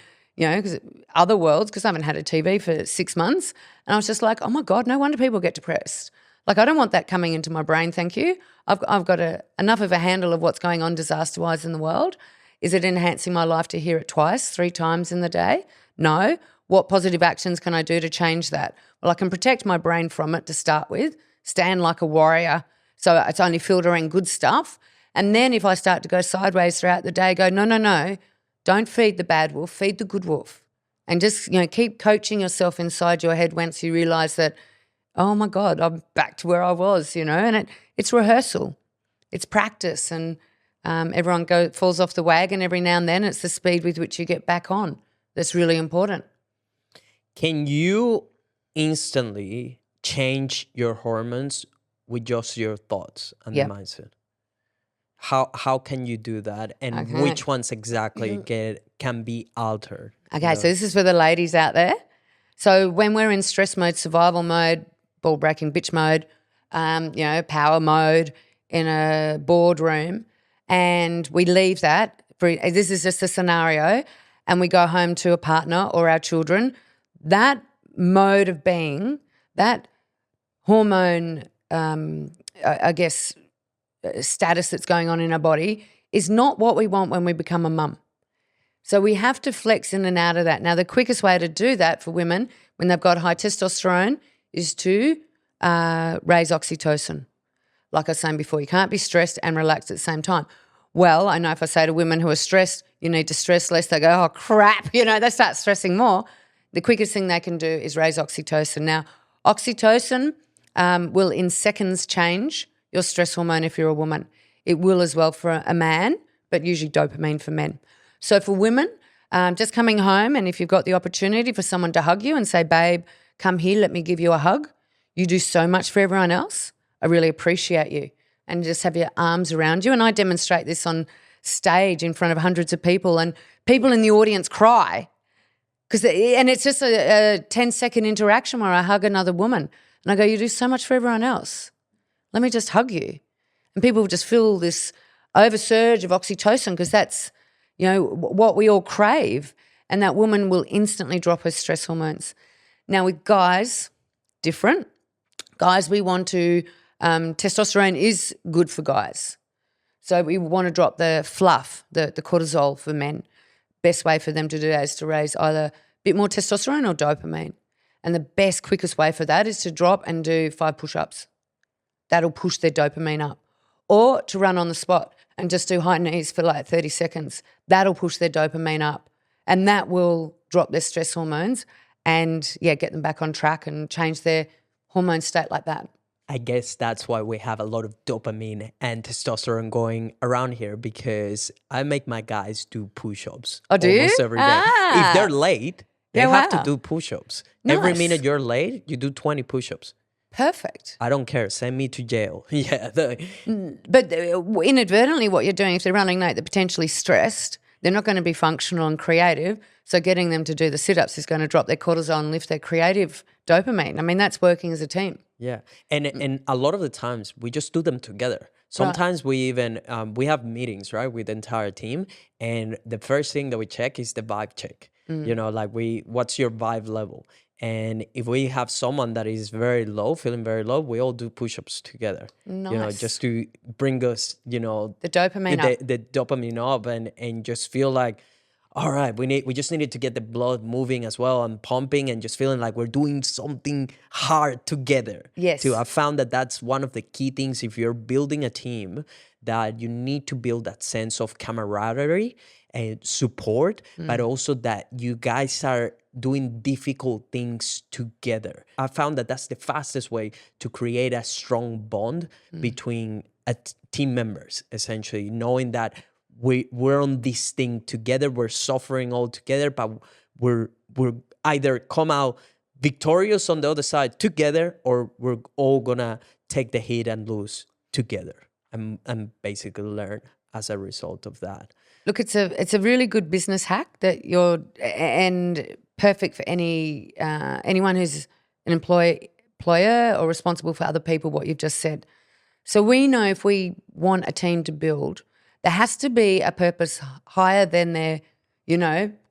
other worlds, because I haven't had a TV for 6 months, and I was just like, oh my God, no wonder people get depressed. Like, I don't want that coming into my brain, thank you. I've got enough of a handle of what's going on disaster-wise in the world. Is it enhancing my life to hear it twice, 3 times in the day? No. What positive actions can I do to change that? Well, I can protect my brain from it to start with, stand like a warrior, so it's only filtering good stuff. And then if I start to go sideways throughout the day, go, no, don't feed the bad wolf, feed the good wolf. And just, keep coaching yourself inside your head once you realise that, oh my God, I'm back to where I was, and it's rehearsal, it's practice, and everyone falls off the wagon every now and then. It's the speed with which you get back on that's really important. Can you instantly change your hormones with just your thoughts and the mindset? How can you do that, and which ones exactly can be altered? Okay, so this is for the ladies out there. So when we're in stress mode, survival mode, ball breaking bitch mode, power mode in a boardroom, and we leave that, this is just a scenario, and we go home to a partner or our children, that mode of being, that hormone, status that's going on in our body is not what we want when we become a mum. So we have to flex in and out of that. Now, the quickest way to do that for women when they've got high testosterone is to raise oxytocin. Like I was saying before, you can't be stressed and relaxed at the same time. Well, I know if I say to women who are stressed, you need to stress less, they go, oh, crap, they start stressing more. The quickest thing they can do is raise oxytocin. Now, oxytocin will in seconds change your stress hormone if you're a woman. It will as well for a man, but usually dopamine for men. So for women, just coming home, and if you've got the opportunity for someone to hug you and say, babe, come here, let me give you a hug. You do so much for everyone else. I really appreciate you. And just have your arms around you. And I demonstrate this on stage in front of hundreds of people, and people in the audience cry. And it's just a 10-second interaction where I hug another woman and I go, you do so much for everyone else. Let me just hug you. And people just feel this oversurge of oxytocin, because that's, what we all crave. And that woman will instantly drop her stress hormones. Now with guys, different. Guys, we want to, testosterone is good for guys. So we want to drop the fluff, the cortisol for men. Best way for them to do that is to raise either a bit more testosterone or dopamine. And the best, quickest way for that is to drop and do 5 push-ups. That'll push their dopamine up. Or to run on the spot and just do high knees for like 30 seconds. That'll push their dopamine up. And that will drop their stress hormones and, get them back on track and change their hormone state like that. I guess that's why we have a lot of dopamine and testosterone going around here, because I make my guys do push-ups almost every day. If they're late, they have to do push-ups. Nice. Every minute you're late, you do 20 push-ups. Perfect. I don't care. Send me to jail. But inadvertently what you're doing, if they're running late, they're potentially stressed. They're not going to be functional and creative. So getting them to do the sit-ups is going to drop their cortisol and lift their creative dopamine. I mean, that's working as a team. Yeah. And a lot of the times we just do them together. Sometimes we even, we have meetings, right, with the entire team. And the first thing that we check is the vibe check. What's your vibe level? And if we have someone that is very low, feeling very low, we all do push-ups together. Nice. Just to bring us, the dopamine up. The dopamine up and just feel like, all right, we just needed to get the blood moving as well and pumping and just feeling like we're doing something hard together. Yes. Too. I found that that's one of the key things if you're building a team, that you need to build that sense of camaraderie and support, but also that you guys are doing difficult things together. I found that that's the fastest way to create a strong bond between team members, essentially, knowing that we're on this thing together, we're suffering all together, but we're either come out victorious on the other side together, or we're all gonna take the hit and lose together and basically learn as a result of that. Look, it's a really good business hack and perfect for anyone who's an employer or responsible for other people, what you've just said. So we know if we want a team to build, there has to be a purpose higher than their,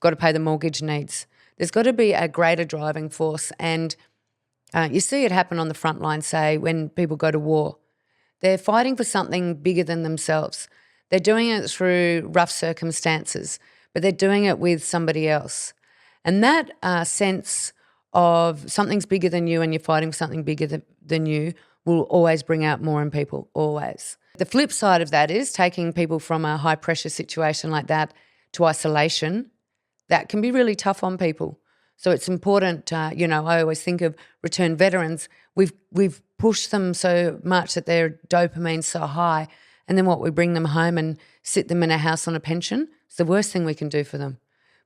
got to pay the mortgage needs. There's got to be a greater driving force. And you see it happen on the front line, say, when people go to war. They're fighting for something bigger than themselves. They're doing it through rough circumstances, but they're doing it with somebody else. And that sense of something's bigger than you and you're fighting for something bigger than you will always bring out more in people, always. The flip side of that is taking people from a high-pressure situation like that to isolation. That can be really tough on people. So it's important, I always think of returned veterans. We've pushed them so much that their dopamine's so high, and then we bring them home and sit them in a house on a pension. It's the worst thing we can do for them.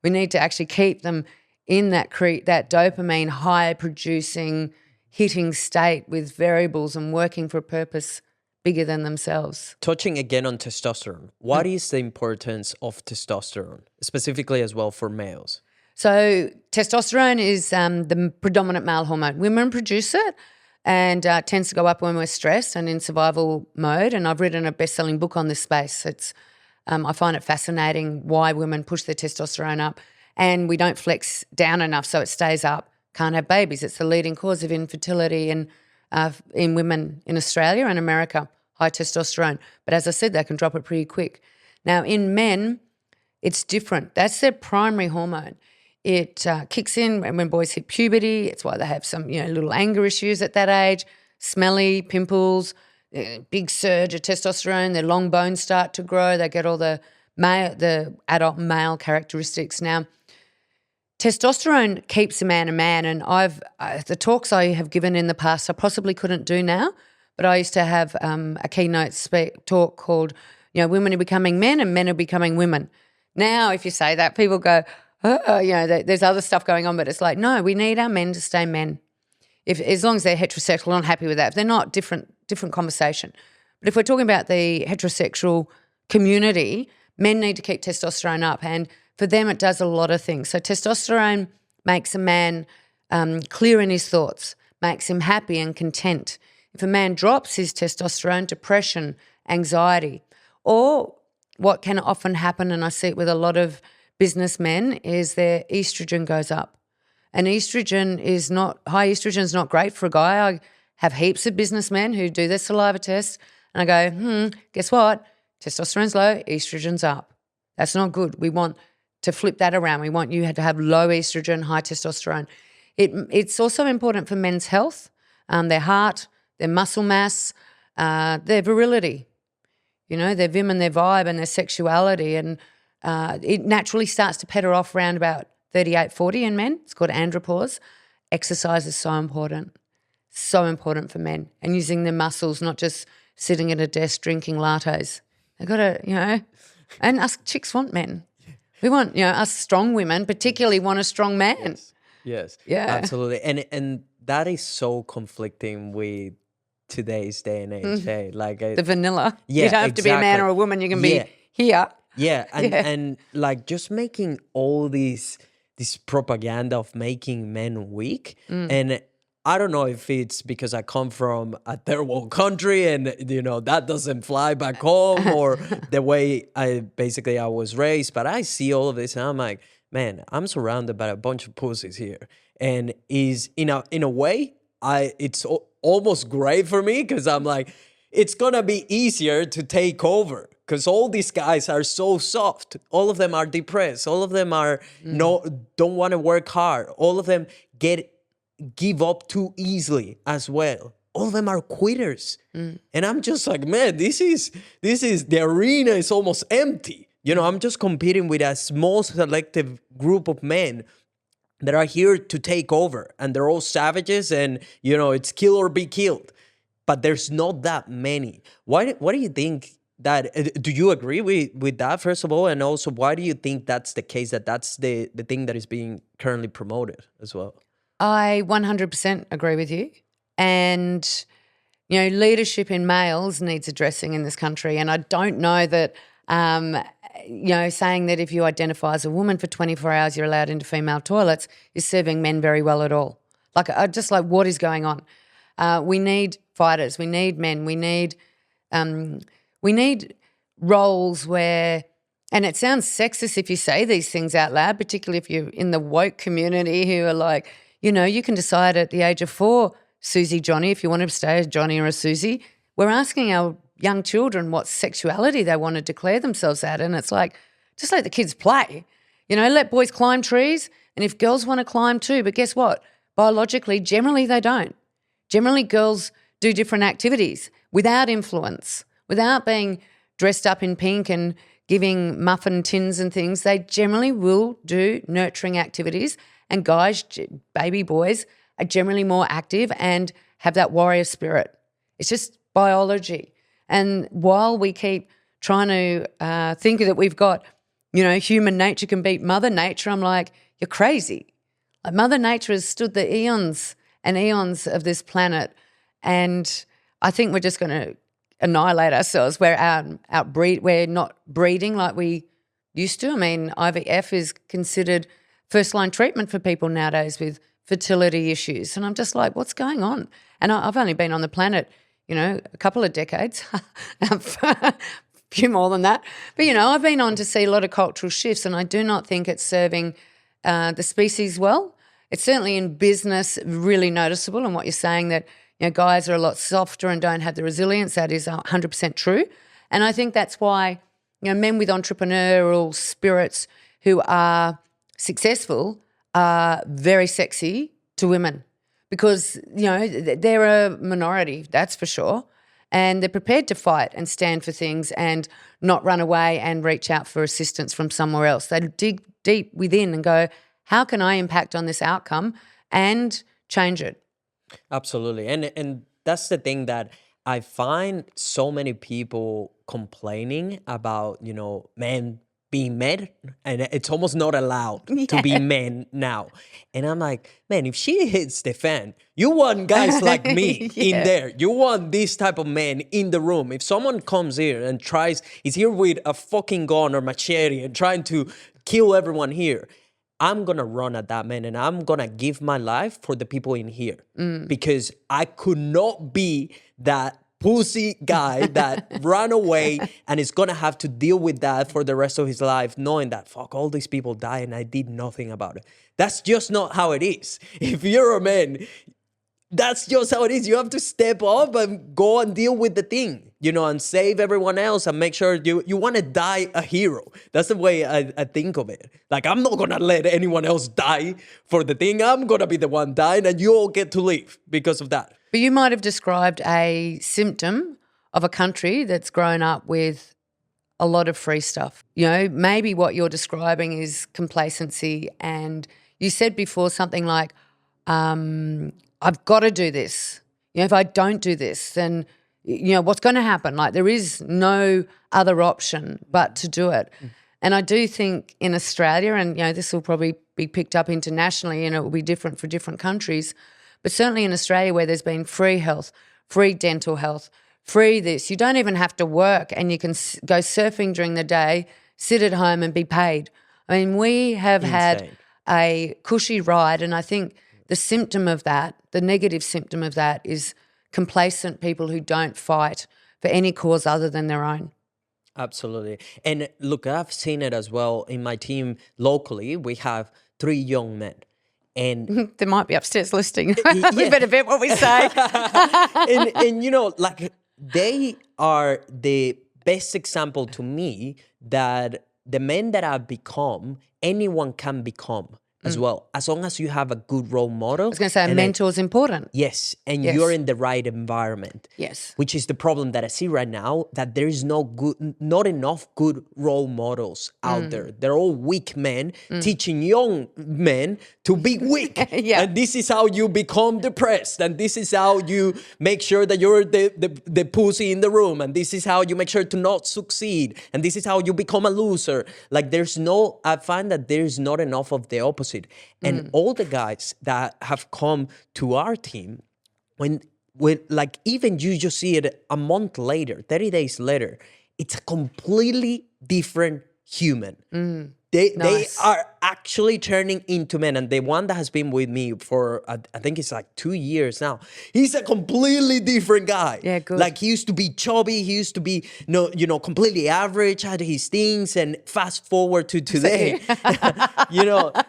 We need to actually keep them in that dopamine high-producing, hitting state with variables and working for a purpose bigger than themselves. Touching again on testosterone, what is the importance of testosterone, specifically as well for males? So testosterone is the predominant male hormone. Women produce it and tends to go up when we're stressed and in survival mode. And I've written a best-selling book on this space. It's I find it fascinating why women push their testosterone up, and we don't flex down enough so it stays up. Can't have babies. It's the leading cause of infertility in women in Australia and America, high testosterone. But as I said, they can drop it pretty quick. Now, in men, it's different. That's their primary hormone. It kicks in when boys hit puberty. It's why they have some, little anger issues at that age, smelly, pimples, big surge of testosterone. Their long bones start to grow. They get all the adult male characteristics. Now, testosterone keeps a man, and the talks I have given in the past I possibly couldn't do now, but I used to have a keynote talk called, women are becoming men and men are becoming women. Now, if you say that, people go, there's other stuff going on, but it's like, no, we need our men to stay men. If as long as they're heterosexual, I'm not happy with that. If they're not, different conversation. But if we're talking about the heterosexual community, men need to keep testosterone up, and for them it does a lot of things. So testosterone makes a man clear in his thoughts, makes him happy and content. If a man drops his testosterone, depression, anxiety, or what can often happen, and I see it with a lot of businessmen, is their estrogen goes up. And high estrogen is not great for a guy. I have heaps of businessmen who do their saliva test and I go, guess what? Testosterone's low, estrogen's up. That's not good. We want to flip that around. We want you to have low estrogen, high testosterone. It's also important for men's health, their heart, their muscle mass, their virility, their vim and their vibe and their sexuality. And it naturally starts to peter off around about 38, 40 in men. It's called andropause. Exercise is so important for men, and using their muscles, not just sitting at a desk drinking lattes. They've got to, and us chicks want men. We want, us strong women particularly want a strong man. Yes. Yeah. Absolutely. And that is so conflicting with today's day and age. Hey? Like the vanilla. Yeah, you don't have to be a man or a woman. You can be here. Yeah. And like just making all this propaganda of making men weak. And I don't know if it's because I come from a third world country and, that doesn't fly back home or the way I was raised. But I see all of this and I'm like, man, I'm surrounded by a bunch of pussies here. And is in a way, it's almost great for me because I'm like, it's going to be easier to take over because all these guys are so soft. All of them are depressed. All of them are don't want to work hard. All of them give up too easily as well. All of them are quitters. And I'm just like, man, this is the arena is almost empty. I'm just competing with a small selective group of men that are here to take over, and they're all savages and, it's kill or be killed. But there's not that many. What do you think that, do you agree with that, first of all? And also, why do you think that's the case, that's the thing that is being currently promoted as well? I 100% agree with you. And, leadership in males needs addressing in this country. And I don't know that, saying that if you identify as a woman for 24 hours, you're allowed into female toilets is serving men very well at all. Just like what is going on? We need fighters. We need men. We need roles where, and it sounds sexist if you say these things out loud, particularly if you're in the woke community who are like, you can decide at the age of 4, Susie, Johnny, if you want to stay as Johnny or a Susie. We're asking our young children what sexuality they want to declare themselves at, and it's like, just let the kids play. Let boys climb trees, and if girls want to climb too, but guess what? Biologically, generally they don't. Generally, girls do different activities without influence, without being dressed up in pink and giving muffin tins and things. They generally will do nurturing activities, and guys, baby boys, are generally more active and have that warrior spirit. It's just biology. And while we keep trying to think that we've got, human nature can beat Mother Nature, I'm like, you're crazy. Like Mother Nature has stood the eons and eons of this planet, and I think we're just going to annihilate ourselves. We're not breeding like we used to. I mean, IVF is considered first-line treatment for people nowadays with fertility issues, and I'm just like, what's going on? And I've only been on the planet, a couple of decades, a few more than that. But, I've been on to see a lot of cultural shifts, and I do not think it's serving the species well. It's certainly in business really noticeable, and what you're saying that, guys are a lot softer and don't have the resilience, that is 100% true. And I think that's why, men with entrepreneurial spirits who are successful are very sexy to women because, they're a minority, that's for sure, and they're prepared to fight and stand for things and not run away and reach out for assistance from somewhere else. They dig deep within and go, how can I impact on this outcome and change it? Absolutely. And that's the thing that I find so many people complaining about, men being men, and it's almost not allowed to be men now. And I'm like, man, if she hits the fan, you want guys like me in there. You want this type of man in the room. If someone comes here and is here with a fucking gun or machete and trying to kill everyone here, I'm gonna run at that man and I'm gonna give my life for the people in here. Because I could not be that pussy guy that ran away and is gonna have to deal with that for the rest of his life, knowing that fuck, all these people die and I did nothing about it. That's just not how it is. If you're a man, that's just how it is. You have to step up and go and deal with the thing, and save everyone else and make sure you want to die a hero. That's the way I think of it. Like, I'm not going to let anyone else die for the thing. I'm going to be the one dying and you all get to live because of that. But you might have described a symptom of a country that's grown up with a lot of free stuff. Maybe what you're describing is complacency. And you said before something like, I've got to do this. If I don't do this, then, what's going to happen? Like, there is no other option but to do it. And I do think in Australia, and, this will probably be picked up internationally and it will be different for different countries, but certainly in Australia where there's been free health, free dental health, free this, you don't even have to work and you can go surfing during the day, sit at home and be paid. I mean, we have had a cushy ride, and I think the symptom of that, the negative symptom of that, is complacent people who don't fight for any cause other than their own. Absolutely. And look, I've seen it as well in my team locally. We have 3 young men. And they might be upstairs listening. We better bet what we say. and like, they are the best example to me that the men that I've become, anyone can become as well, as long as you have a good role model. I was going to say a mentor is important. Yes, and you're in the right environment. Yes. Which is the problem that I see right now, that there is not enough good role models out there. They're all weak men teaching young men to be weak. And this is how you become depressed. And this is how you make sure that you're the pussy in the room. And this is how you make sure to not succeed. And this is how you become a loser. Like, I find that there's not enough of the opposite. And all the guys that have come to our team, when like, even you just see it a month later, 30 days later, it's a completely different human. They are actually turning into men. And the one that has been with me for, I think it's like 2 years now, he's a completely different guy. Yeah, good. Like, he used to be chubby. He used to be, completely average, had his things. And fast forward to today,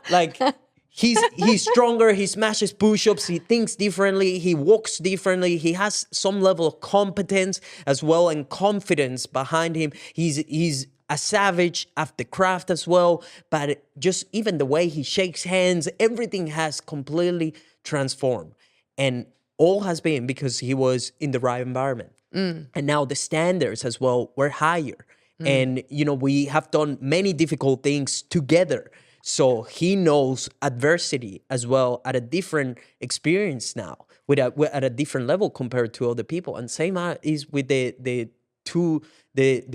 like, he's stronger. He smashes push-ups. He thinks differently. He walks differently. He has some level of competence as well and confidence behind him. He's a savage at the craft as well, but just even the way he shakes hands, everything has completely transformed. And all has been because he was in the right environment. And now the standards as well were higher. And, we have done many difficult things together. So he knows adversity as well at a different experience now, at a different level compared to other people. And same is with the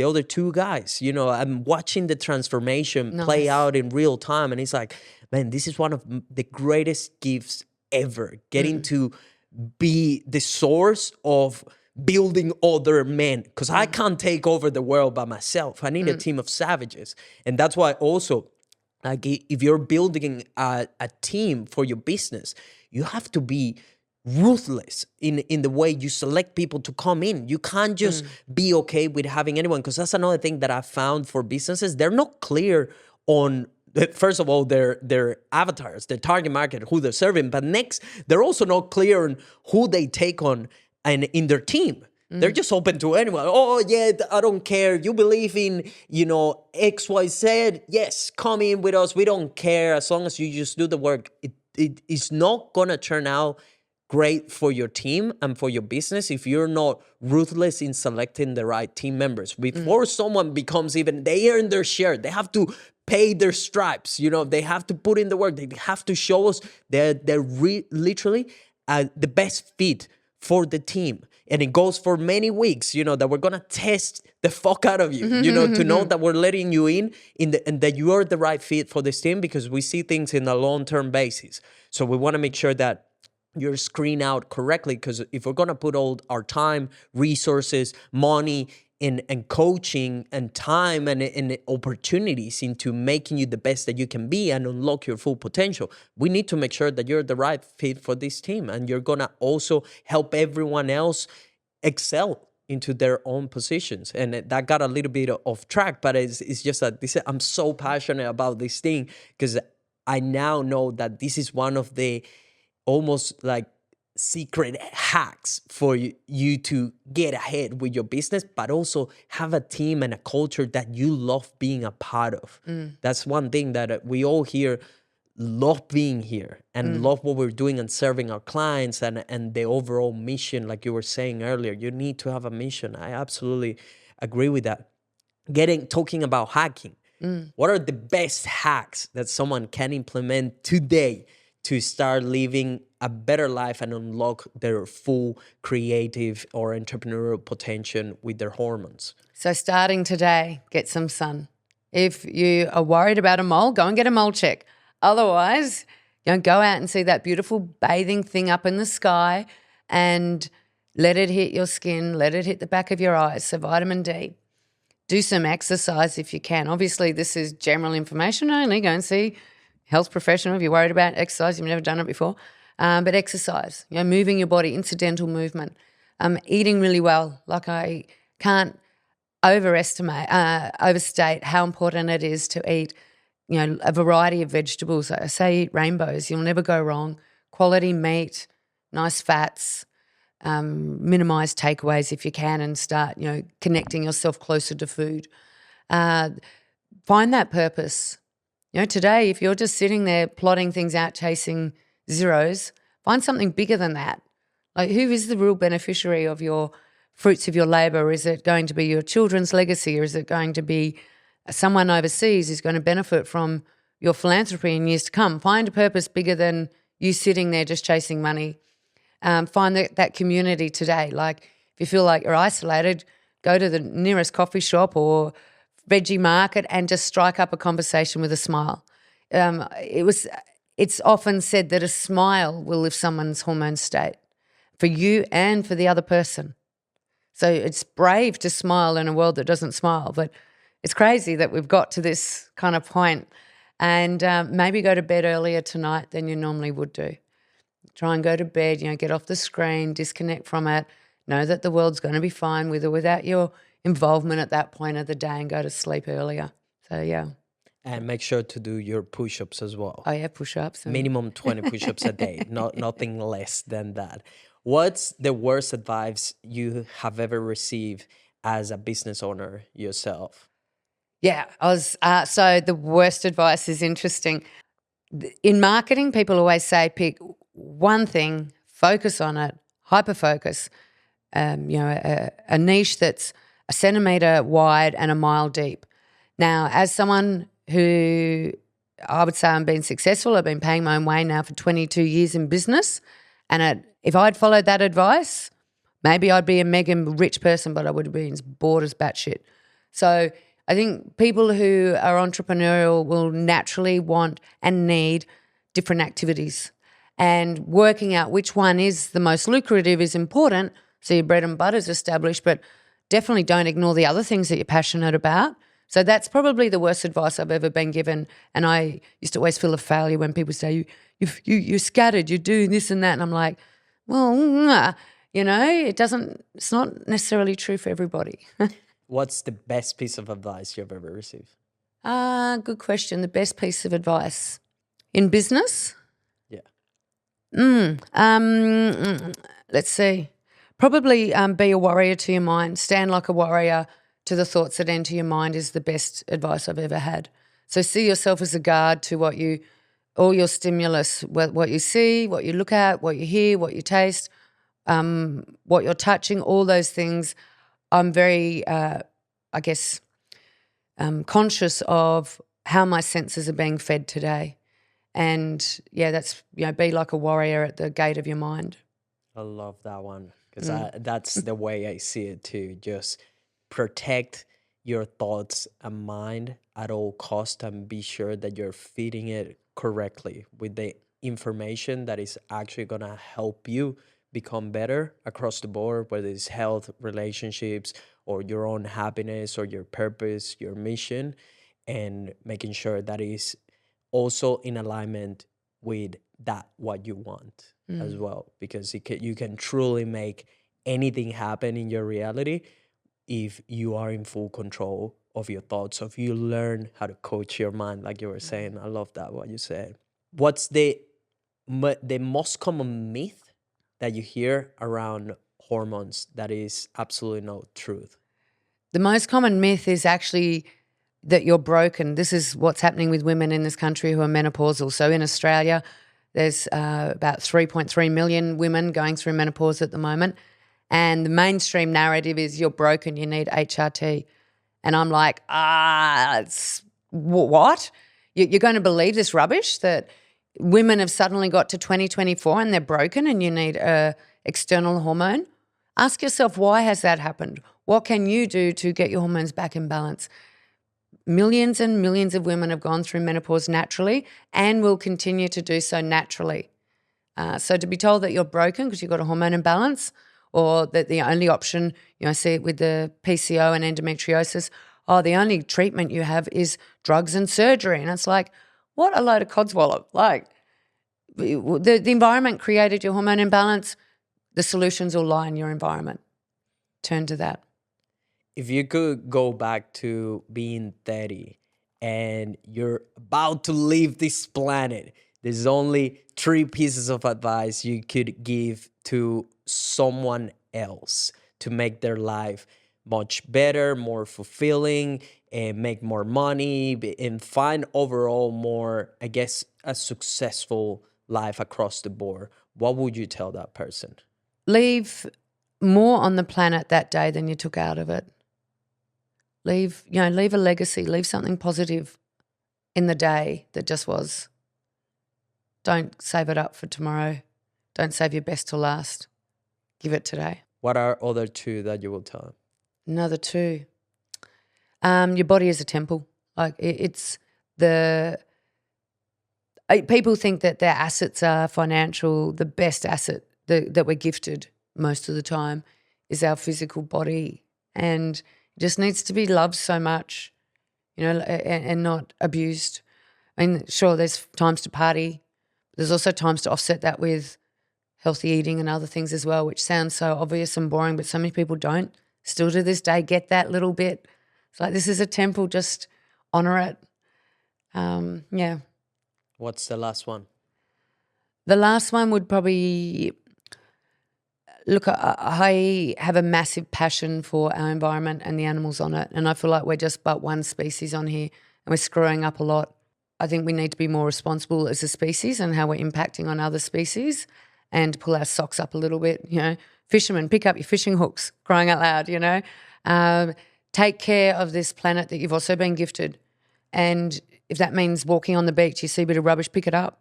other 2 guys. I'm watching the transformation play out in real time, and it's like, man, this is one of the greatest gifts ever, getting to be the source of building other men, because I can't take over the world by myself. I need a team of savages. And that's why also, like, if you're building a team for your business, you have to be ruthless in the way you select people to come in. You can't just be okay with having anyone, because that's another thing that I found for businesses. They're not clear on, first of all, their avatars, their target market, who they're serving. But next, they're also not clear on who they take on and in their team. They're just open to anyone. Oh, yeah, I don't care. You believe in, X, Y, Z. Yes, come in with us. We don't care. As long as you just do the work. It is not going to turn out great for your team and for your business if you're not ruthless in selecting the right team members. Before someone becomes they earn their share. They have to pay their stripes. They have to put in the work. They have to show us they're literally the best fit for the team. And it goes for many weeks, that we're going to test the fuck out of you, to know that we're letting you and that you are the right fit for this team, because we see things in a long-term basis. So we want to make sure that you're screened out correctly, because if we're going to put all our time, resources, money, and coaching and time and opportunities into making you the best that you can be and unlock your full potential, we need to make sure that you're the right fit for this team, and you're going to also help everyone else excel into their own positions. And that got a little bit off track, but it's just that I'm so passionate about this thing, because I now know that this is one of the almost like secret hacks for you to get ahead with your business, but also have a team and a culture that you love being a part of. That's one thing that we all here love being here and love what we're doing and serving our clients and the overall mission. Like you were saying earlier, you need to have a mission. I absolutely agree with that. Talking about hacking, what are the best hacks that someone can implement today to start living a better life and unlock their full creative or entrepreneurial potential with their hormones? So starting today, get some sun. If you are worried about a mole, go and get a mole check. Otherwise, go out and see that beautiful bathing thing up in the sky and let it hit your skin, let it hit the back of your eyes. So vitamin D. Do some exercise if you can. Obviously, this is general information only. Go and see a health professional if you're worried about exercise, you've never done it before. But exercise, moving your body, incidental movement, eating really well. Like I can't overstate how important it is to eat, a variety of vegetables. I say eat rainbows. You'll never go wrong. Quality meat, nice fats, minimize takeaways if you can, and start, connecting yourself closer to food. Find that purpose. Today, if you're just sitting there plotting things out, chasing zeros, find something bigger than that. Like, who is the real beneficiary of your fruits of your labor? Is it going to be your children's legacy, or is it going to be someone overseas who's going to benefit from your philanthropy in years to come? Find a purpose bigger than you sitting there just chasing money. Find that community today. Like, if you feel like you're isolated, go to the nearest coffee shop or veggie market and just strike up a conversation with a smile. It's often said that a smile will lift someone's hormone state for you and for the other person. So it's brave to smile in a world that doesn't smile, but it's crazy that we've got to this kind of point. And maybe go to bed earlier tonight than you normally would do. Try and go to bed, get off the screen, disconnect from it, know that the world's going to be fine with or without your involvement at that point of the day, and go to sleep earlier. So, yeah. And make sure to do your push-ups as well. Oh, yeah, push-ups. Minimum 20 push-ups a day, nothing less than that. What's the worst advice you have ever received as a business owner yourself? Yeah, so the worst advice is interesting. In marketing, people always say pick one thing, focus on it, hyper-focus, a niche that's a centimetre wide and a mile deep. Now, as someone who I would say I'm being successful, I've been paying my own way now for 22 years in business, and if I'd followed that advice, maybe I'd be a mega rich person, but I would have been bored as batshit. So I think people who are entrepreneurial will naturally want and need different activities, and working out which one is the most lucrative is important, so your bread and butter is established, but definitely don't ignore the other things that you're passionate about. So that's probably the worst advice I've ever been given, and I used to always feel a failure when people say, you're scattered, you're doing this and that, and I'm like, well, it's not necessarily true for everybody. What's the best piece of advice you've ever received? Good question. The best piece of advice in business? Yeah. Let's see. Probably be a warrior to your mind. Stand like a warrior to the thoughts that enter your mind is the best advice I've ever had. So see yourself as a guard to all your stimulus, what you see, what you look at, what you hear, what you taste, what you're touching, all those things. I'm very, conscious of how my senses are being fed today. And, yeah, that's, be like a warrior at the gate of your mind. I love that one. because that's the way I see it too. Just protect your thoughts and mind at all cost, and be sure that you're feeding it correctly with the information that is actually gonna help you become better across the board, whether it's health, relationships, or your own happiness, or your purpose, your mission, and making sure that is also in alignment with that what you want as well, because you can truly make anything happen in your reality if you are in full control of your thoughts, if you learn how to coach your mind, like you were saying. I love that what you said. What's the most common myth that you hear around hormones that is absolutely no truth? The most common myth is actually that you're broken. This is what's happening with women in this country who are menopausal. So in Australia, there's about 3.3 million women going through menopause at the moment. And the mainstream narrative is you're broken, you need HRT. And I'm like, what? You're going to believe this rubbish that women have suddenly got to 2024 and they're broken and you need a external hormone? Ask yourself, why has that happened? What can you do to get your hormones back in balance? Millions and millions of women have gone through menopause naturally and will continue to do so naturally. So to be told that you're broken because you've got a hormone imbalance, or that the only option, I see it with the PCO and endometriosis, the only treatment you have is drugs and surgery. And it's like, what a load of codswallop. Like, the environment created your hormone imbalance. The solutions will lie in your environment. Turn to that. If you could go back to being 30 and you're about to leave this planet, there's only 3 pieces of advice you could give to someone else to make their life much better, more fulfilling, and make more money, and find overall more, I guess, a successful life across the board. What would you tell that person? Leave more on the planet that day than you took out of it. Leave a legacy, leave something positive in the day that just was. Don't save it up for tomorrow. Don't save your best till last. Give it today. What are other 2 that you will tell them? Another 2. Your body is a temple. Like it's the people think that their assets are financial. The best asset that we're gifted most of the time is our physical body, and it just needs to be loved so much, and not abused. I mean, sure, there's times to party. There's also times to offset that with healthy eating and other things as well, which sounds so obvious and boring, but so many people don't. Still to this day get that little bit. It's like, this is a temple, just honour it. Yeah. What's the last one? The last one would probably, look, I have a massive passion for our environment and the animals on it, and I feel like we're just but one species on here and we're screwing up a lot. I think we need to be more responsible as a species and how we're impacting on other species, and pull our socks up a little bit. Fishermen, pick up your fishing hooks, crying out loud, take care of this planet that you've also been gifted. And if that means walking on the beach, you see a bit of rubbish, pick it up.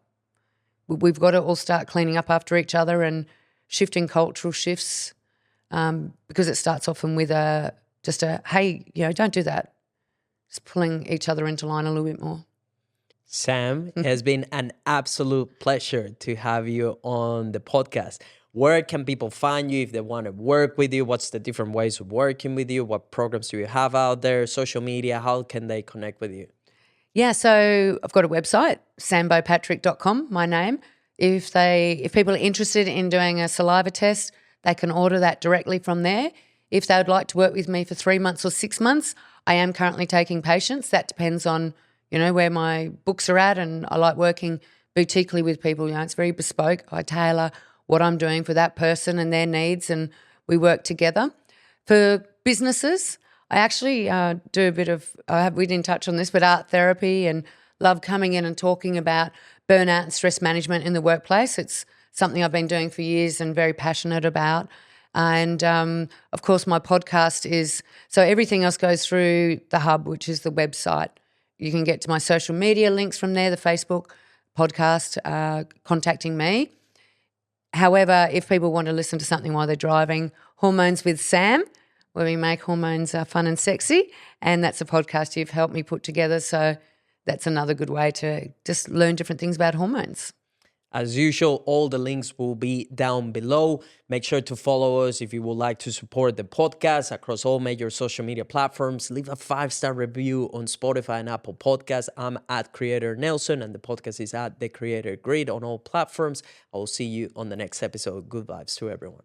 We've got to all start cleaning up after each other and shifting cultural shifts, because it starts often with hey, don't do that. Just pulling each other into line a little bit more. Sam, it has been an absolute pleasure to have you on the podcast. Where can people find you if they want to work with you? What's the different ways of working with you? What programs do you have out there? Social media, how can they connect with you? Yeah, so I've got a website, sambeaupatrick.com, my name. If people are interested in doing a saliva test, they can order that directly from there. If they would like to work with me for 3 months or 6 months, I am currently taking patients. That depends on, where my books are at, and I like working boutiquely with people. It's very bespoke. I tailor what I'm doing for that person and their needs, and we work together. For businesses, I actually do a bit of, we didn't touch on this, but art therapy, and love coming in and talking about burnout and stress management in the workplace. It's something I've been doing for years and very passionate about. And, of course, my podcast so everything else goes through the hub, which is the website. You can get to my social media links from there, the Facebook, podcast, contacting me. However, if people want to listen to something while they're driving, Hormones with Sam, where we make hormones fun and sexy, and that's a podcast you've helped me put together. So that's another good way to just learn different things about hormones. As usual, all the links will be down below. Make sure to follow us if you would like to support the podcast across all major social media platforms. Leave a 5-star review on Spotify and Apple Podcasts. I'm at Creator Nelson, and the podcast is at The Creator Grid on all platforms. I will see you on the next episode. Good vibes to everyone.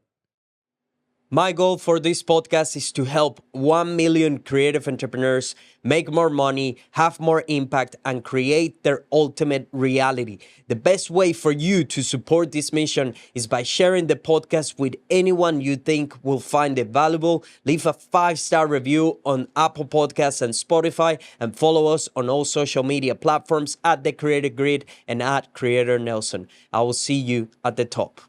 My goal for this podcast is to help 1 million creative entrepreneurs make more money, have more impact, and create their ultimate reality. The best way for you to support this mission is by sharing the podcast with anyone you think will find it valuable. Leave a 5-star review on Apple Podcasts and Spotify, and follow us on all social media platforms at The Creator Grid and at Creator Nelson. I will see you at the top.